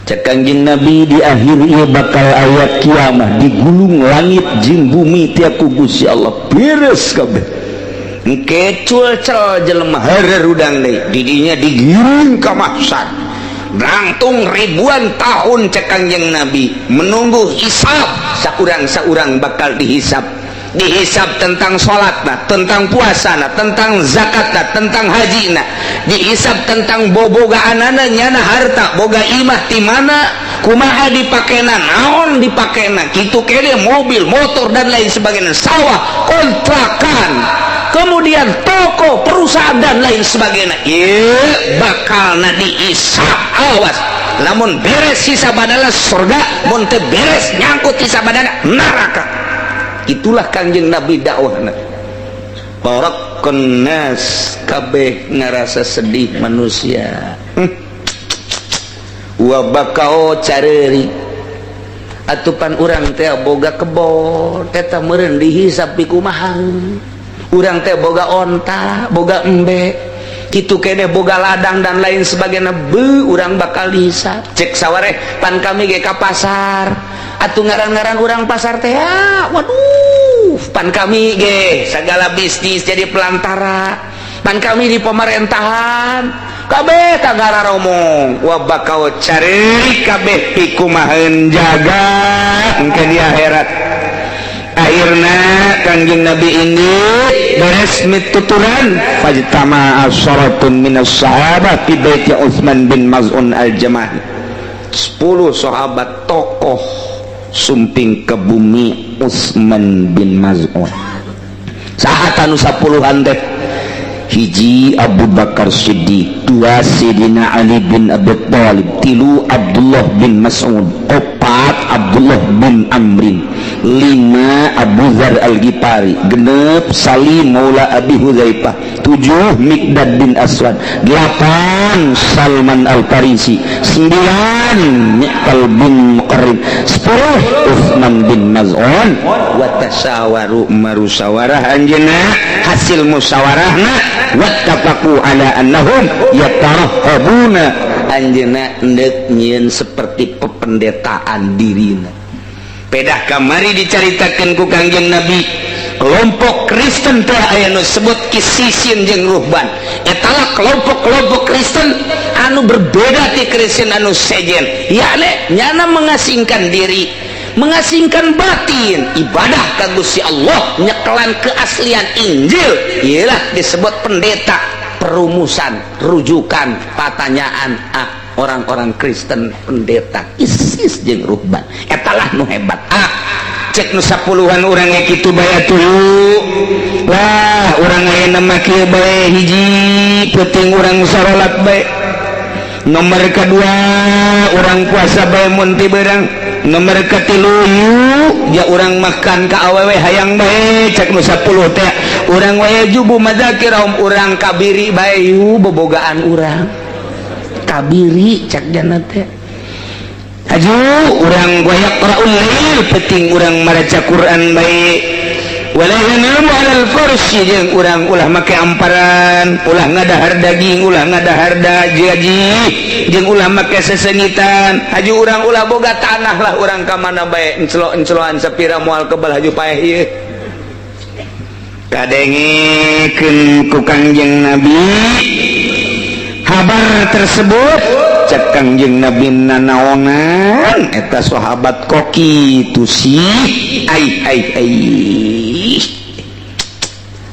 S1: cek Kangjeng Nabi di akhir ieu bakal ayat kiamat digulung langit jeung bumi ti ku Gusti Allah beres kabeh engke culcel jelema harerudang deui di dinya digiring ka mahsyar rantung ribuan tahun cek Kangjeng Nabi menunggu hisab saurang-saurang bakal dihisab tentang sholatna, tentang puasana, tentang zakatna, tentang hajina, dihisab tentang bobogaanana nyana harta boga imah di mana kumaha dipakena naon dipakena kitu kene mobil motor dan lain sebagainya sawah kontrakan kemudian toko perusahaan dan lain sebagainya ieu bakalna dihisab awas lamun beres hisabana surga mun teu beres nyangkut hisabana neraka itulah Kangjeng Nabi dakwahna parakun nas kabeh ngarasa sedih manusia wa bakao careurik atupan urang teh boga kebon eta meureun dihisab pikumaha urang teh boga onta boga embe kitu kene boga ladang dan lain sebagainya urang bakal dihisab cek sawareh pan kami ge ka pasar atuh ngaran-ngaran urang pasar teh waduh pan kami ge segala bisnis jadi pelantara pan kami di pemerintahan kabeh tagara romong wa bakal cari kabeh pikumaheun jaga engke di akhirat akhirna Kangjeng Nabi ini beres mituturan fajtama asharatun minas sahabah fi baiti Utsman bin Maz'un al-Jamahi 10 sahabat tokoh sumping ke bumi Utsman bin Maz'un saat anu 10-an teh hiji Abu Bakar Siddiq, 2 Sayyidina Ali bin Abi Thalib, 3 Abdullah bin Mas'ud, 4 Abdullah bin Amrin, 5 Abu Dzar Al-Ghifari, 6 Salim Maula Abi Hudzaifah, 7 Miqdad bin Aswad, 8 Salman Al-Farisi, 9 Miqdal bin Muqarrib, 10 Utsman bin Maz'un. Wa tasyawaru marusawarah anjeunna hasil musyawarahna wattafaqu ala annahum yatarahhabuna anjeunna endek nyieun seperti pependetaan dirina. Pedah kamari dicaritakeun ku Kangjeng Nabi kelompok Kristen teh aya nu sebut kisisin jeung ruhban etalah kelompok-kelompok Kristen anu berbeda ti Kristen anu sejen yakni nyana mengasingkan diri mengasingkan batin ibadah ka Gusti Allah nyekelan keaslian Injil ialah disebut pendeta perumusan rujukan pertanyaan orang-orang Kristen pendeta isis jeung ruhban etalah nu hebat cek nu 10-an urang kitu bae atuh lah urang ayeuna make bae hiji penting urang salat bae nomor kedua urang puasa bae mun ti beurang nomor katilu ya urang makan ka awewe hayang bae cek nu 10 teh urang wae jubu mazakirahum urang kabiri bae bobogaan urang kabiri cak jana teh aju urang goyak qaraul lail penting urang maca Quran bae wala yanamu alal farsy jeung urang ulah make amparan ulah ngadahar daging ulah ngadahar daji jeung ulah make sesengitan aju urang ulah boga tanah lah urang ka mana bae encelo-enceloan sapira moal kebal haju paeh ieu kadengekeun ku Kangjeng Nabi kabar tersebut cek Kangjeng Nabi nanaonan eta sahabat koki tu sih ai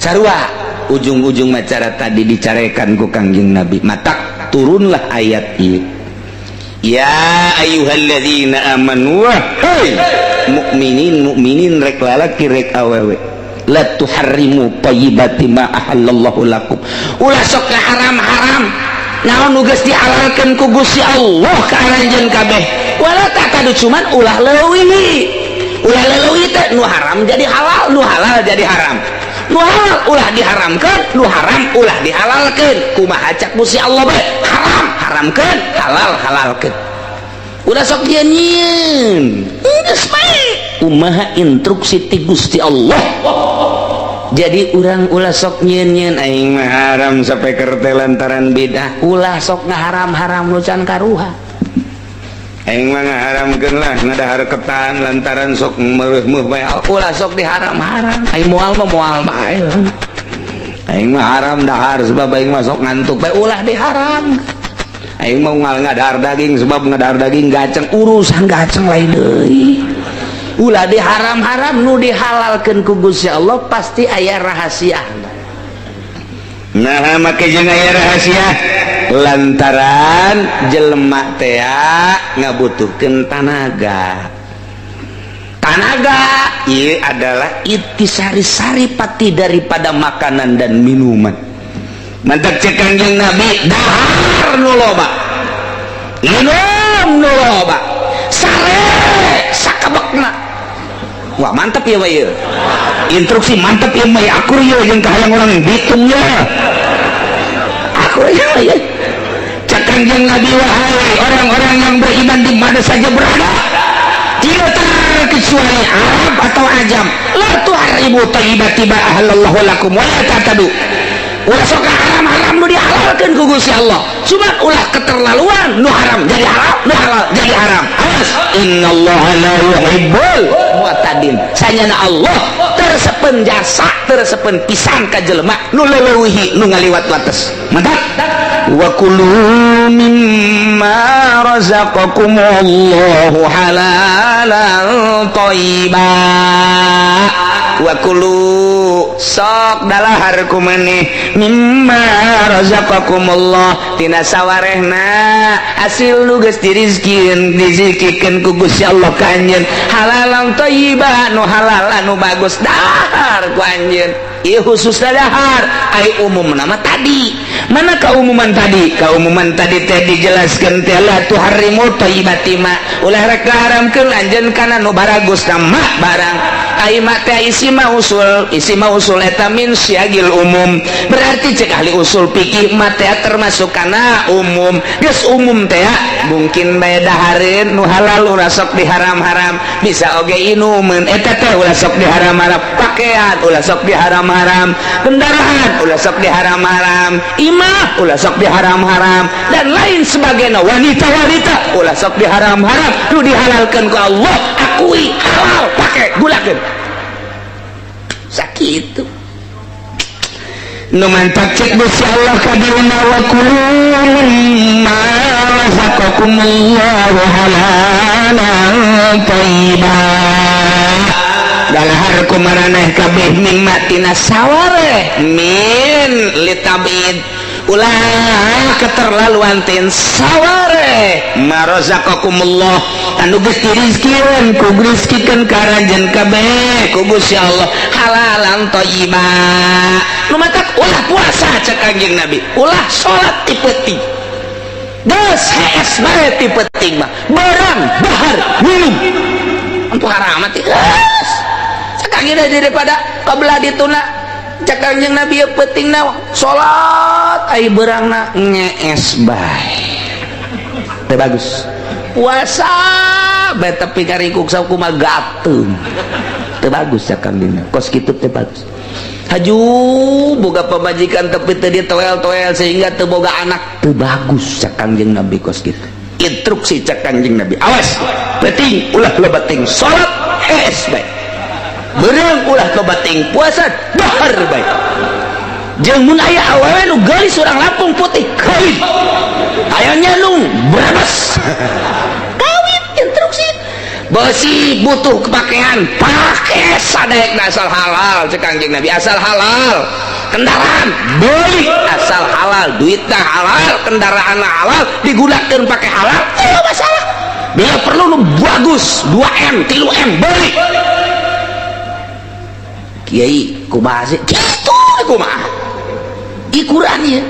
S1: sarua ujung-ujung macara tadi dicarekan ku Kangjeng Nabi matak turunlah ayat ini ya ayyuhalladzina amanu hai mukminin rek lalaki rek awewe la tuharrimu thayyibati ma ahallallahu lakum ulah sok haram-haram naon nu geus dihalalkeun ku Gusti Allah ka aranjeun kabeh wala takadu cuman ulah leuwih teh nu haram jadi halal nu halal jadi haram nu halal ulah diharamkeun nu haram ulah dihalalkeun kumaha cak Gusti Allah bae haram haramkeun halal halalkeun udah sok nyieun geus bae kumaha instruksi ti Gusti Allah jadi urang ulah sok nyieun aing mah haram sampai kerte lantaran bidah ulah sok ngaharam-haram lu can karuha aing mah ngaharamkeun lah ngadahar ketan lantaran sok meueuh-meuh bae ulah sok diharam-haram aing moal mah moal bae aing mah haram dahar sebab aing mah sok ngantuk bae ulah diharam aing mau ngadahar daging sebab ngadahar daging gaceng urusan gaceng lain deui ulah diharam-haram nu dihalalkeun ku Gusti Allah pasti aya rahasia nah make jeung aya rahasia lantaran jelema teh ngabutuhkeun tanaga ieu adalah intisari-sari pati daripada makanan dan minuman mantap cek Kangjeng Nabi dahar nu loba minum nu loba sare sakabekna wah mantap ya Pak ya instruksi mantap ya Pak ya akur ya yang kahayang orang bitung ya akur ya Pak ya cak Kangjeng Nabi wahai orang-orang yang beriman di mana saja berada tidak terkecuali Arab atau Ajam la tuharibu thayyibati ma ahallallahu lakum wa la tatadu ulah sok haram-haram nu dihalalkeun ku Gusti Allah cuma ulah keterlaluan nu haram jadi halal nu halal jadi haram awas innallaha la yuhibbul mu'tadin sanyana Allah tersepen jasa tersepen pisan ka jelema nu leuwih nu ngaliwat batas mantap wa kulu mimma razaqakumullahu halalan thayyiban wa kulu sok dalahar kumaneh mimma razaqakumullah tina sawarehna hasil nu geus dirizkikeun ku Gusti Allah ka anjeun halalan thayyiban nu halal anu bagus dahar ku anjeun ieu khusus dahar ai umum nama tadi mana kaumuman tadi teh dijelaskeun teh la tuharrimu thayyibati ma ulah rek haramkeun anjeun kana nu baragus nama barang ai ma teh isi ma usul eta min syagil umum berarti cek ahli usul fikih ma teh termasuk kana umum geus umum teh mungkin bae dahareun nu halal ulah sok diharam-haram bisa oge inumeun eta teh ulah sok diharam-haram pakaian ulah sok diharam-haram kendaraan ulah sok diharam-haram imah ulah sok diharam-haram dan lain sebagainya wanita-wanita ulah sok diharam-haram nu dihalalkeun ku Allah akui halal pakai gulakeun sakitu nu mantap cek Gusti Allah kadina wa kulu mimma razaqakumullahu halalan thayyiban dalahar kumaraneh kabeh nikmatina sawareh min litabid ulah keterlaluan tin sawareh marazaqakumullah anu geus dirizkieun ku rizkikeun ka ranjeun kabeh ku Gusti Allah halalan thayyiban nu matak ulah puasa cek Kangjeng Nabi ulah salat ti peuting geus hees bae ti peuting mah barang bahar minum untuk haram teh geus sakagina daripada kabelah dituna cek Kangjeng Nabi peutingna salat ai beurangna ngees bae teu bagus puasa bae tapi karikuk sakumaha gateung teu bagus cak Kangjeng kos kitu teu bagus haju boga pamajikan tapi teu ditoel-toel sehingga teu boga anak teu bagus cak Kangjeng Nabi kos kitu instruksi cak Kangjeng Nabi awas penting ulah loba ting salat es bae beurang ulah loba ting puasa dahar bae jeung mun aya awewe nu geulis urang Lampung putih kawin ayanya nu brebes kawin instruksi besi butuh pakaian pake sadayakna asal halal cek Kangjeng Nabi asal halal kendaraan beli asal halal duitna halal kendaraan halal digunakan pakai halal tidak masalah bila perlu nu bagus 2M 3M beli kiai kumaha sih gitu kumaha ikuran ya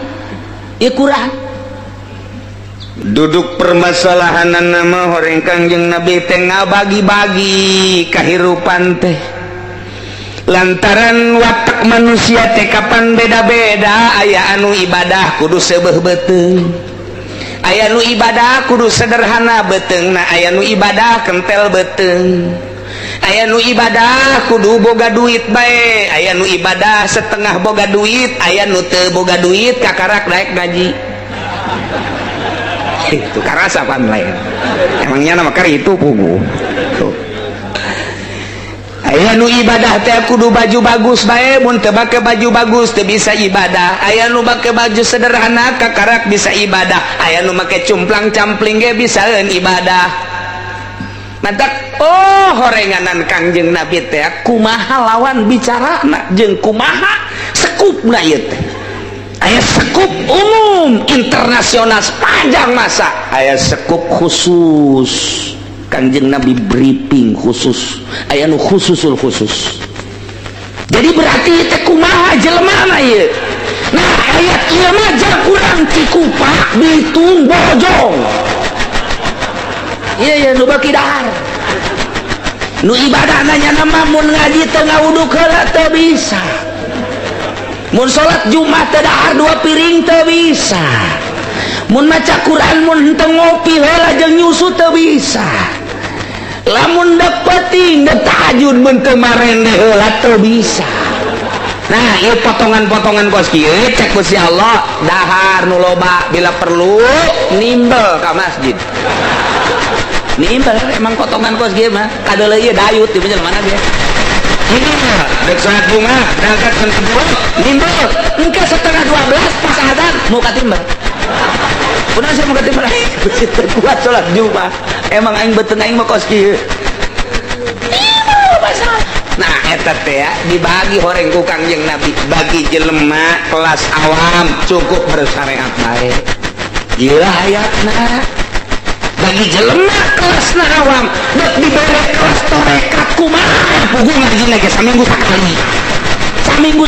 S1: ikuran duduk permasalahan nama horeng Kangjeng Nabi teh ngabagi-bagi kahirupan teh lantaran watak manusia teh kapan beda-beda aya anu ibadah kudu seubeuh beuteung aya nu ibadah kudu sederhana beuteung na aya nu ibadah kentel beuteung aya nu ibadah kudu boga duit bae aya nu ibadah setengah boga duit aya nu teu boga duit kakarak daek ngaji itu karasa pan lain emangnya nama kari itu pugu aya nu ibadah teh kudu baju bagus bae mun teu make baju bagus teu bisa ibadah aya nu make baju sederhana kakarak bisa ibadah aya nu make cumplang-campling ge bisaeun ibadah mantak oh horenganan Kangjeng Nabi teh kumaha lawan bicarana jeung kumaha sekupna ieu teh aya sekup umum internasional sepanjang masa aya sekup khusus Kangjeng Nabi briefing khusus aya nu khususul khusus jadi berarti teh kumaha jelema ieu nah ayat ieu mah jar kurang Cikupa Bitung Bojong iya nu baki dahar nu ibadah nanya nama mun ngaji teu ngawuduk heula teu bisa mun salat Jumat teu dahar 2 piring teu bisa mun maca Quran mun henteu ngopi heula jeung nyusu teu bisa lamun dek peuting dek tahajud mun teu marende heula teu bisa nah ieu potongan-potongan kos kieu cek Gusti Allah dahar nu loba bila perlu nimbel ka masjid nimbel emang potongan kos kieu mah kadeuleu ieu dayut di mana dia ini dek salat bunga berangkat jam 10 nimbel engke setengah 12 pas adzan mau katimbel udah saya mau katimbel kuat salat Jumat emang aing beuteung aing mah kos kieu nimbel masalah nah eta teh ya dibagi horeng ku Kangjeng Nabi bagi jelema kelas awam cukup bersyariat bae ieu hayatna bagi jelema kelas awam dek dibere kelas torekat kumaha pugu ngaji lagi saminggu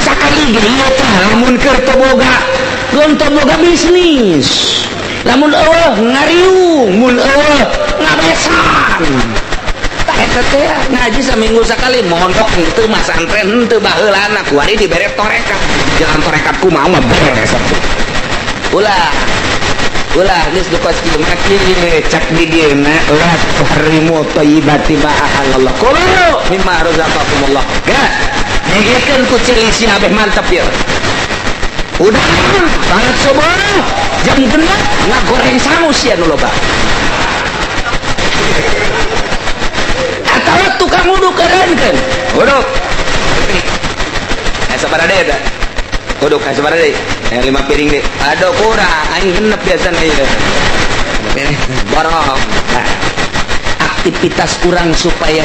S1: sakali gini teh lamun keur teu boga geun teu boga bisnis lamun eueuh ngariung mun eueuh ngabesan tah eta teh ngaji saminggu sakali mondok henteu mah santren henteu baheulana kuari dibere torekat jalan torekat kumaha mah beres ulah geus dukos kieu maki cak di dieu na la tuhrimu thayyibati ma ahallallah qulu mimma razaqakumullah gas ngegeukeun ku ciri si abeh mantep ieu udah salat subuh jam 6 ngagoreng sangu sia nu loba atawa tukang uduk kerenkeun uduk sabaraha deui da uduk sabaraha deui 5 piring deh aduh kurang aing genep biasanya ieu borong nah aktivitas kurang supaya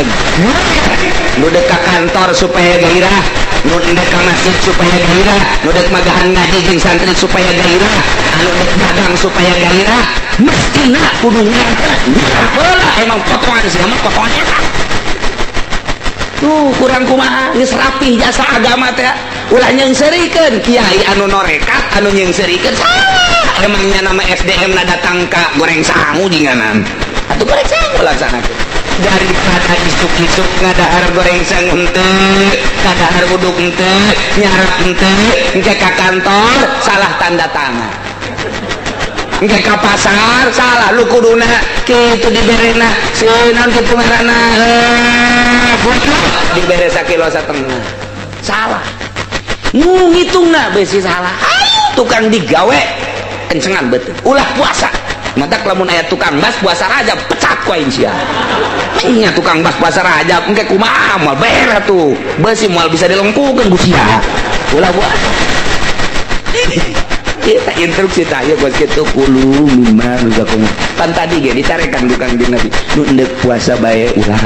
S1: nu dek ka kantor supaya gairah nu dek ka masjid supaya gairah nu dek magahan ngaji jeung santri supaya gairah anu dek dagang supaya gairah mestina kudu nyantai bola emang potongan sih emang potongannya tuh kurang kumaha geus rapih jasa agama teh ulah nyeungseurikeun kiai anu norekat anu nyeungseurikeun salah emangnya nama SDM na datang ka goreng sangu jinganan atuh goreng sangu laksanakeun daripada isuk-isuk ngadahar goreng sangu henteu ngadahar uduk henteu nyarap henteu engke ka kantor salah tanda tangan engke ka pasar salah lu kuduna kitu diberena seunaun kitu ngaranna putu dibere sakilo satengah salah ngitungna besi salah ayo tukang digawe kencengan betul ulah puasa matak lamun aya tukang bas puasa Rajab pecat ku aing sia nya tukang bas puasa Rajab engke kumaha moal beres tuh beusi moal bisa dilengkukeun ku sia ulah puasa kita instruksi tanya buat kita kulu lima juga kamu pan tadi ge ditarekan tukang di Nabi nu endek puasa bae ulah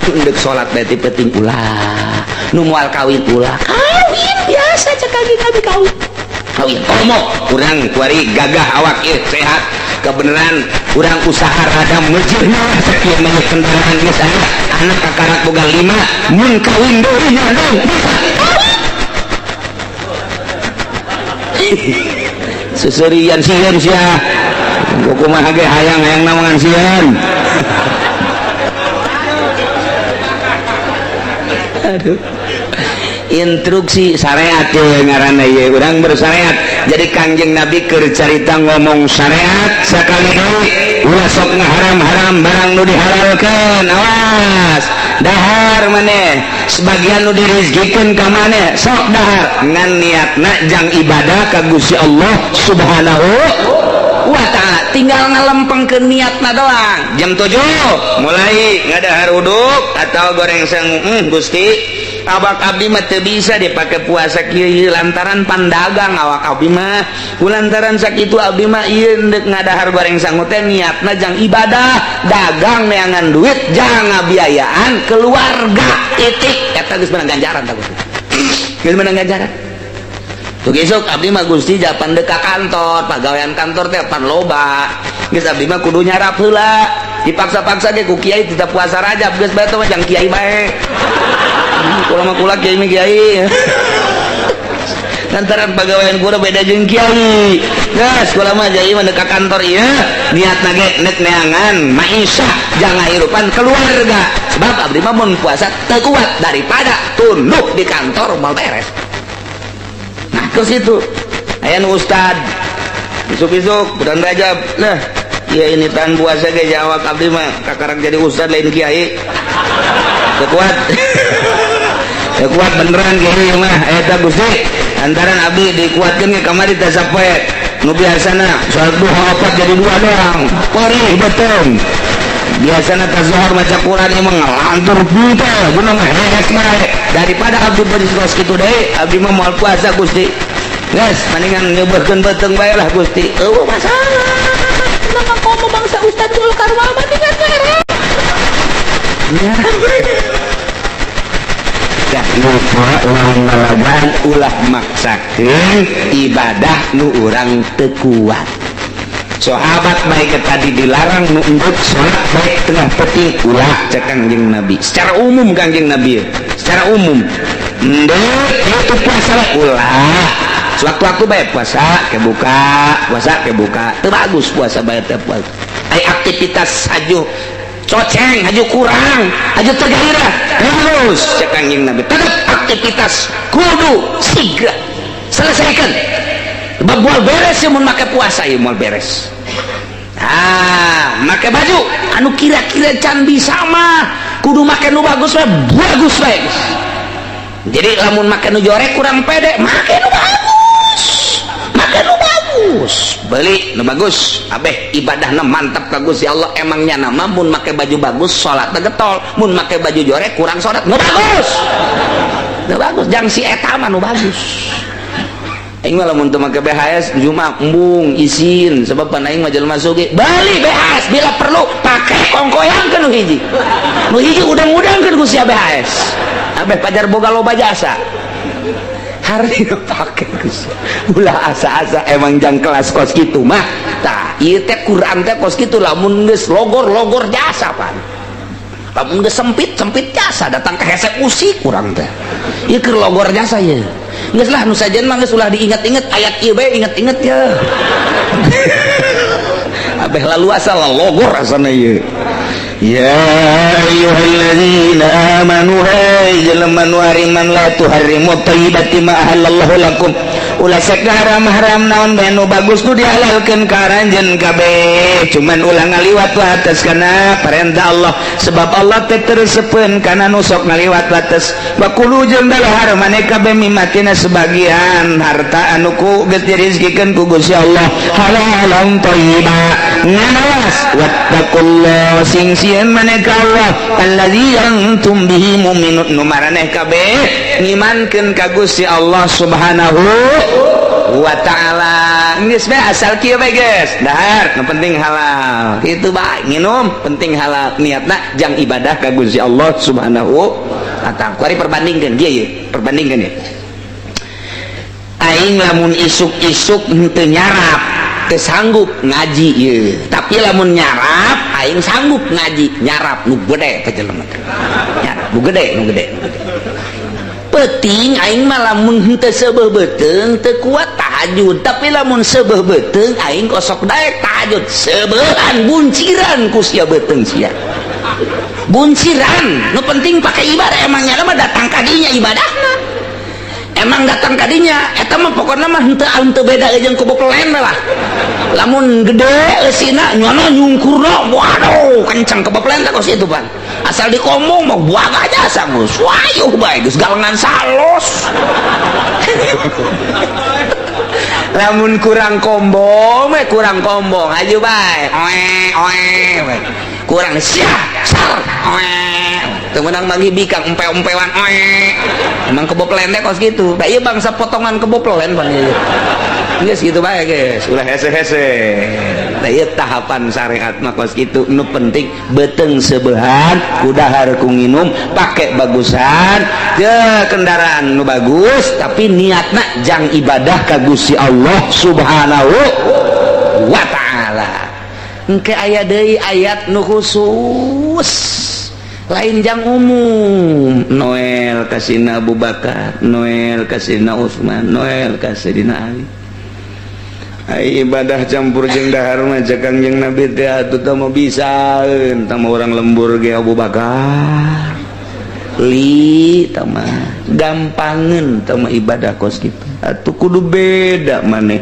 S1: nu endek salat bae penting ulah nu moal kawin ulah kawin biasa cek kaki Nabi kawin komo urang kuari gagah awak ieu sehat kebenaran urang usaha rada mejirna sakieu mah kendaraan geus anak kakarak boga 5 mun kawin deui nya dong susurian sieun sia kumaha ge hayang namangan sieun aduh instruksi syariat ngaranna ye urang bersyariat jadi Kangjeng Nabi keur carita ngomong syariat sakali deui ulah sok ngaharam-haram barang nu dihalalkeun awas dahar maneh sebagian nu direzekikeun ka maneh sok dahar ngan niatna jang ibadah ka Gusti Allah Subhanahu wa ta'ala tinggal ngalempengkeun niatna doang jam 7 mulai ngadahar uduk atau goreng sangu Gusti awak abdi mah teu bisa dipake puasa kieu lantaran pandagang awak abdi mah kulantaran sakitu abdi mah ieu endek ngadahar goreng sangu teh niatna jang ibadah dagang neangan duit jang ngabiayaan keluarga titik eta geus menang ganjaran tah Gusti geus menang ganjaran tuh besok abdi mah Gusti japan deka kantor pagawean kantor teh pan loba geus abdi mah kudu nyarap heula dipaksa-paksa ge ku kiai tidak puasa Rajab geus bae teh mah jang kiai bae kula mah kula kiai mah kiai lantaran pagawean kula beda jeung kiai geus kula mah jai mah deka kantor ieu niatna ge nek neangan maisha jang ngahirupan keluarga sebab abdi mah mun puasa teu kuat daripada tunduk di kantor moal beres nah ke situ aya nu ustad isuk-isuk bulan Rajab lah ya ini tahan puasa ge jawab abdi mah kakarak jadi ustad lain kiai kuat kuat beneran kiai mah eta Gusti antaran abdi dikuatkeun ge kamari teh sapoe nu biasana salat duha opat jadi 2 doang perih betung biasana tazuhur maca Quran emang ngelantur puta gunung hedek mah daripada abdi beris kitu deui abdi mah moal puasa Gusti geus paningan nyeubeurkeun beuteung bae lah Gusti eueuh masalah mangga komo bangsa ustad Zulkar mah mendingan mere ya ya lupa ulang ngalawan ulah maksakeun ibadah nu urang teu kuat sahabat baik tadi dilarang nu endut salat baik tengah penting ulah cek Kangjeng Nabi secara umum Kangjeng Nabi secara umum endut itu puasa ulah sewaktu-waktu baik puasa kebuka teu bagus puasa baik teh puasa ai aktivitas aju coceng aju kurang aju tergairah harus cek Kangjeng Nabi tetap aktivitas kudu siga selesaikan sebab moal beres ya mun make puasa ya moal beres make baju anu kira-kira can bisa mah kudu make nu bagus bae jadi lamun make nu jorek kurang pede make nu bagus beli nu bagus abeh ibadahna mantap ka Gusti Allah emangnya nama mun make baju bagus salatna getol mun make baju jorek kurang salat nu bagus jang si eta mah nu bagus aing mah lamun teu make BHS Jumat embung izin sebab pan aing mah jelema sugih bali BHS bila perlu pake kongkoyangkeun nu hiji udang-udangkeun ku sia BHS abeh pajar boga loba jasa hari pake Gusti ulah asa-asa emang jang kelas kos kitu mah tah ieu teh Quran teh kos kitu lamun geus logor jasa pan lamun geus sempit jasa datang ke hese usik kurang teh ieu keur logor jasa ye geus lah nu sajen mah geus ulah diinget-inget ayat ieu bae inget-inget ya abeh lalu asal logor asana ieu ya ayyuhalladzina amanu hai jelema nu hariman la tuharrimu thayyibati ma ahallallahu lakum ulah sek haram-haram naon bae nu bagus nu dihalalkeun ka aranjeun kabeh cuman ulah ngaliwat batas kana perintah Allah sebab Allah teh teureuseupeun kana nu sok ngaliwat batas wa kulu jeung dalahar maneh kabeh mimatina sebagian harta anu ku geus dirizqikeun ku Gusti Allah halalan thayyiba nganawas wattaqullah sing sieun maneh ka Allah allazi antum bihi mu'minun nu maraneh kabeh ngimankeun ka Gusti Allah Subhanahu wa ta'ala. Geus bae asal kieu bae geus dahar nu penting halal kitu bae nginum penting halal niatna jang ibadah ka Gusti Allah Subhanahu wa ta'ala. Kuari perbandingkeun kieu ye perbandingkeun ye aing lamun isuk-isuk henteu nyarap teu sanggup ngaji ye tapi lamun nyarap aing sanggup ngaji nyarap nu gede ka jelema nyarap nu gede penting aing mah lamun henteu seubeuh beuteung teu kuat tahajud tapi lamun seubeuh beuteung aing kosok daek tahajud seubeuhan bunciran ku sia beuteung sia bunciran nu penting pakai ibadah emangnya mah datang kadinya ibadahna emang datang kadinya eta mah pokokna mah henteu beda jeung keboplen lah lamun gede eusina nyono nyungkurna waduh kencang keboplen teh kos itu pan asal dikombong mah buang aja sangus wayuh bae geus galengan salos lamun kurang kombong aju bae oe kurang siap sar temenang bagi bikang empe-empewan emang keboplen teh kos gitu da ieu bangsa potongan keboplen pan ieu geus gitu bae geus ulah hese-hese da ieu tahapan syariat mah kos gitu nu penting beuteung seubeuhan kudahar ku nginum pake bagusan teu kendaraan nu bagus tapi niatna jang ibadah ka Gusti Allah Subhanahu wa ta'ala engke aya deui ayat nu khusus lain jang umum Noel kasina Abu Bakar Noel kasina Utsman Noel kasina Ali ai ibadah campur jeung dahar mah cek Kangjeng Nabi teh atuh teh mah bisaeun tah orang lembur ge Abu Bakar li tah mah gampangeun tah mah ibadah kos kitu atuh kudu beda maneh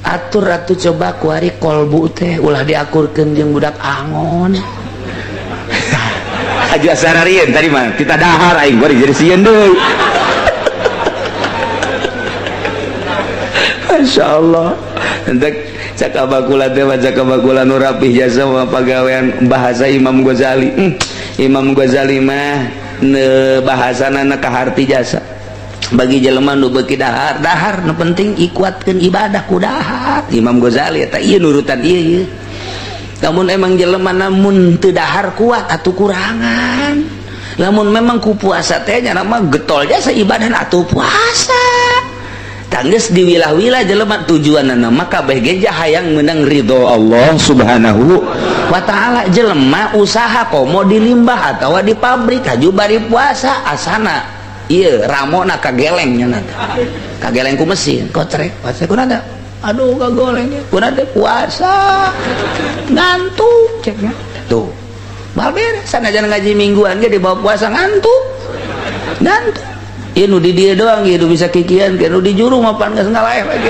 S1: atur atuh coba kuari kolbu teh ulah diakurkeun jeung budak angon aja sararieun tadi mah kita dahar aing bari jadi sieun deui masyaallah hendak cakabakula teh baca kabakula nu rapih jasa mah pagawean bahasa Imam Ghazali Imam Ghazali mah bahasana na kaharti jasa bagi jelema nu beuki dahar nu penting ikuatkeun ibadah ku dahar Imam Ghazali eta ieu nurutan ieu namun emang jelema namun teu dahar kuat atuh kurangan lamun memang ku puasa teh nya mah getol jasa ibadah atuh puasa tanggeus diwilah-wilah jelema tujuanna mah kabeh ge hayang meunang ridho Allah Subhanahu wa ta'ala jelema usaha komo di limbah atawa di pabrik haju bari puasa asana ieu ramona kageleng nya kageleng ku mesin kotrek puasa kunaon aduh kagolengnya kuna teh puasa ngantuk ceknya tuh mal beres sanajan ngaji mingguan ge di bawah puasa ngantuk ieu nu di dieu doang ieu bisa kikian ke nu di juru mah pan geus ngalaeh lagi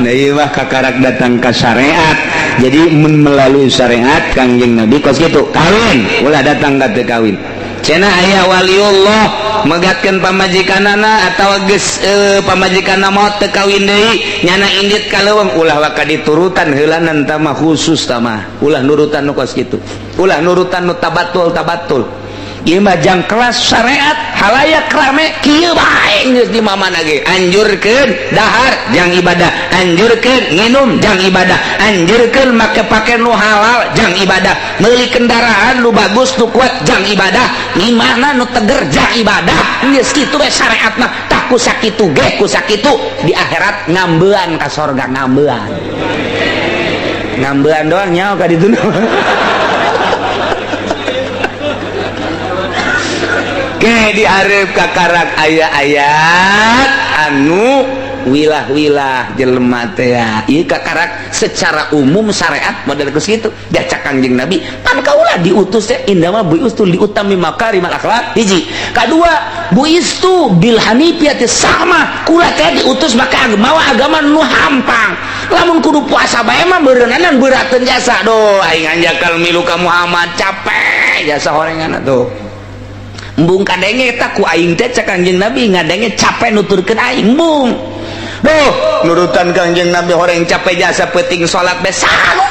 S1: nah ieu mah kakarak datang ka syariat jadi melalui syariat Kangjeng Nabi kos kitu kawin ulah datang ka teu kawin cenah aya waliullah megatkeun pamajikanana atawa geus pamajikanna maot teu kawin deui nyana indit ka leuweung ulah waka diturutan heulanan tah mah khusus tah mah ulah nurutan nu kos kitu ulah nurutan nu tabatul ieu mah jang kelas syariat halayak rame kieu bae geus di mamana ge anjurkeun dahar jang ibadah anjurkeun nginum jang ibadah anjurkeun make pakaian nu halal jang ibadah meuli kendaraan nu bagus nu kuat jang ibadah imana nu teger jang ibadah geus kitu we syariat mah tah ku sakitu ge ku sakitu di akhirat ngambeuan ka sorga ngambeuan doang nyaho ka ditu ke diarep kakarak ayat anu wilah jelema teh ya ieu kakarak secara umum syariat model geus kitu diacak Kangjeng Nabi pan kaula diutus teh indama buistu liutami makarimal akhlak hiji kadua buistu bil hanifiyati sama kula teh diutus maka agama nu hampang lamun kudu puasa bae mah beureunanan beurateun jasa doh aing anjakal milu ka Muhammad capek jasa horengan tuh embung kadenge eta ku aing teh cak Kangjeng Nabi ngadenge capek nuturkeun aing embung duh nurutan Kangjeng Nabi horeng capek jasa penting salat be saha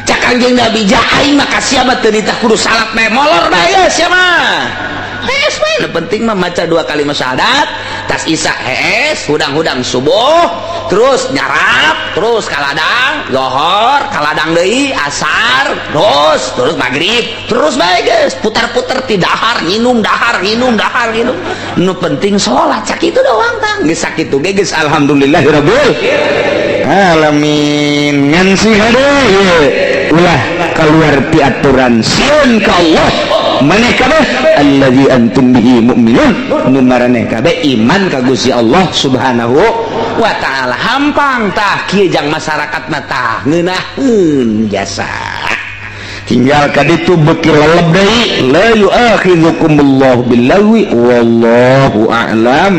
S1: cak Kangjeng Nabi jah aing mah kasiha mah teu ditah kudu salat bae molor bae sia mah hees bae penting mah maca 2 kalimat syahadat tas isya hees hudang-hudang subuh terus nyarap terus kaladang lohor kaladang deui asar terus maghrib terus bae geus putar-putar ti dahar nginum nu penting salat sakitu doang tang geus sakitu ge geus alhamdulillahirabbil alamin ngan si hade ulah keluar ti aturan sieun ka Allah maneh kabeh allazi antum bihi mu'minun nu maraneh kabeh iman ka Gusti Allah Subhanahu wa ta'ala hampang tah kieu jang masyarakat mah tah ngeunaheun jasa tinggal ka ditu beuki leleb deui la yu'akhidzukumullahu billahi wallahu a'lam.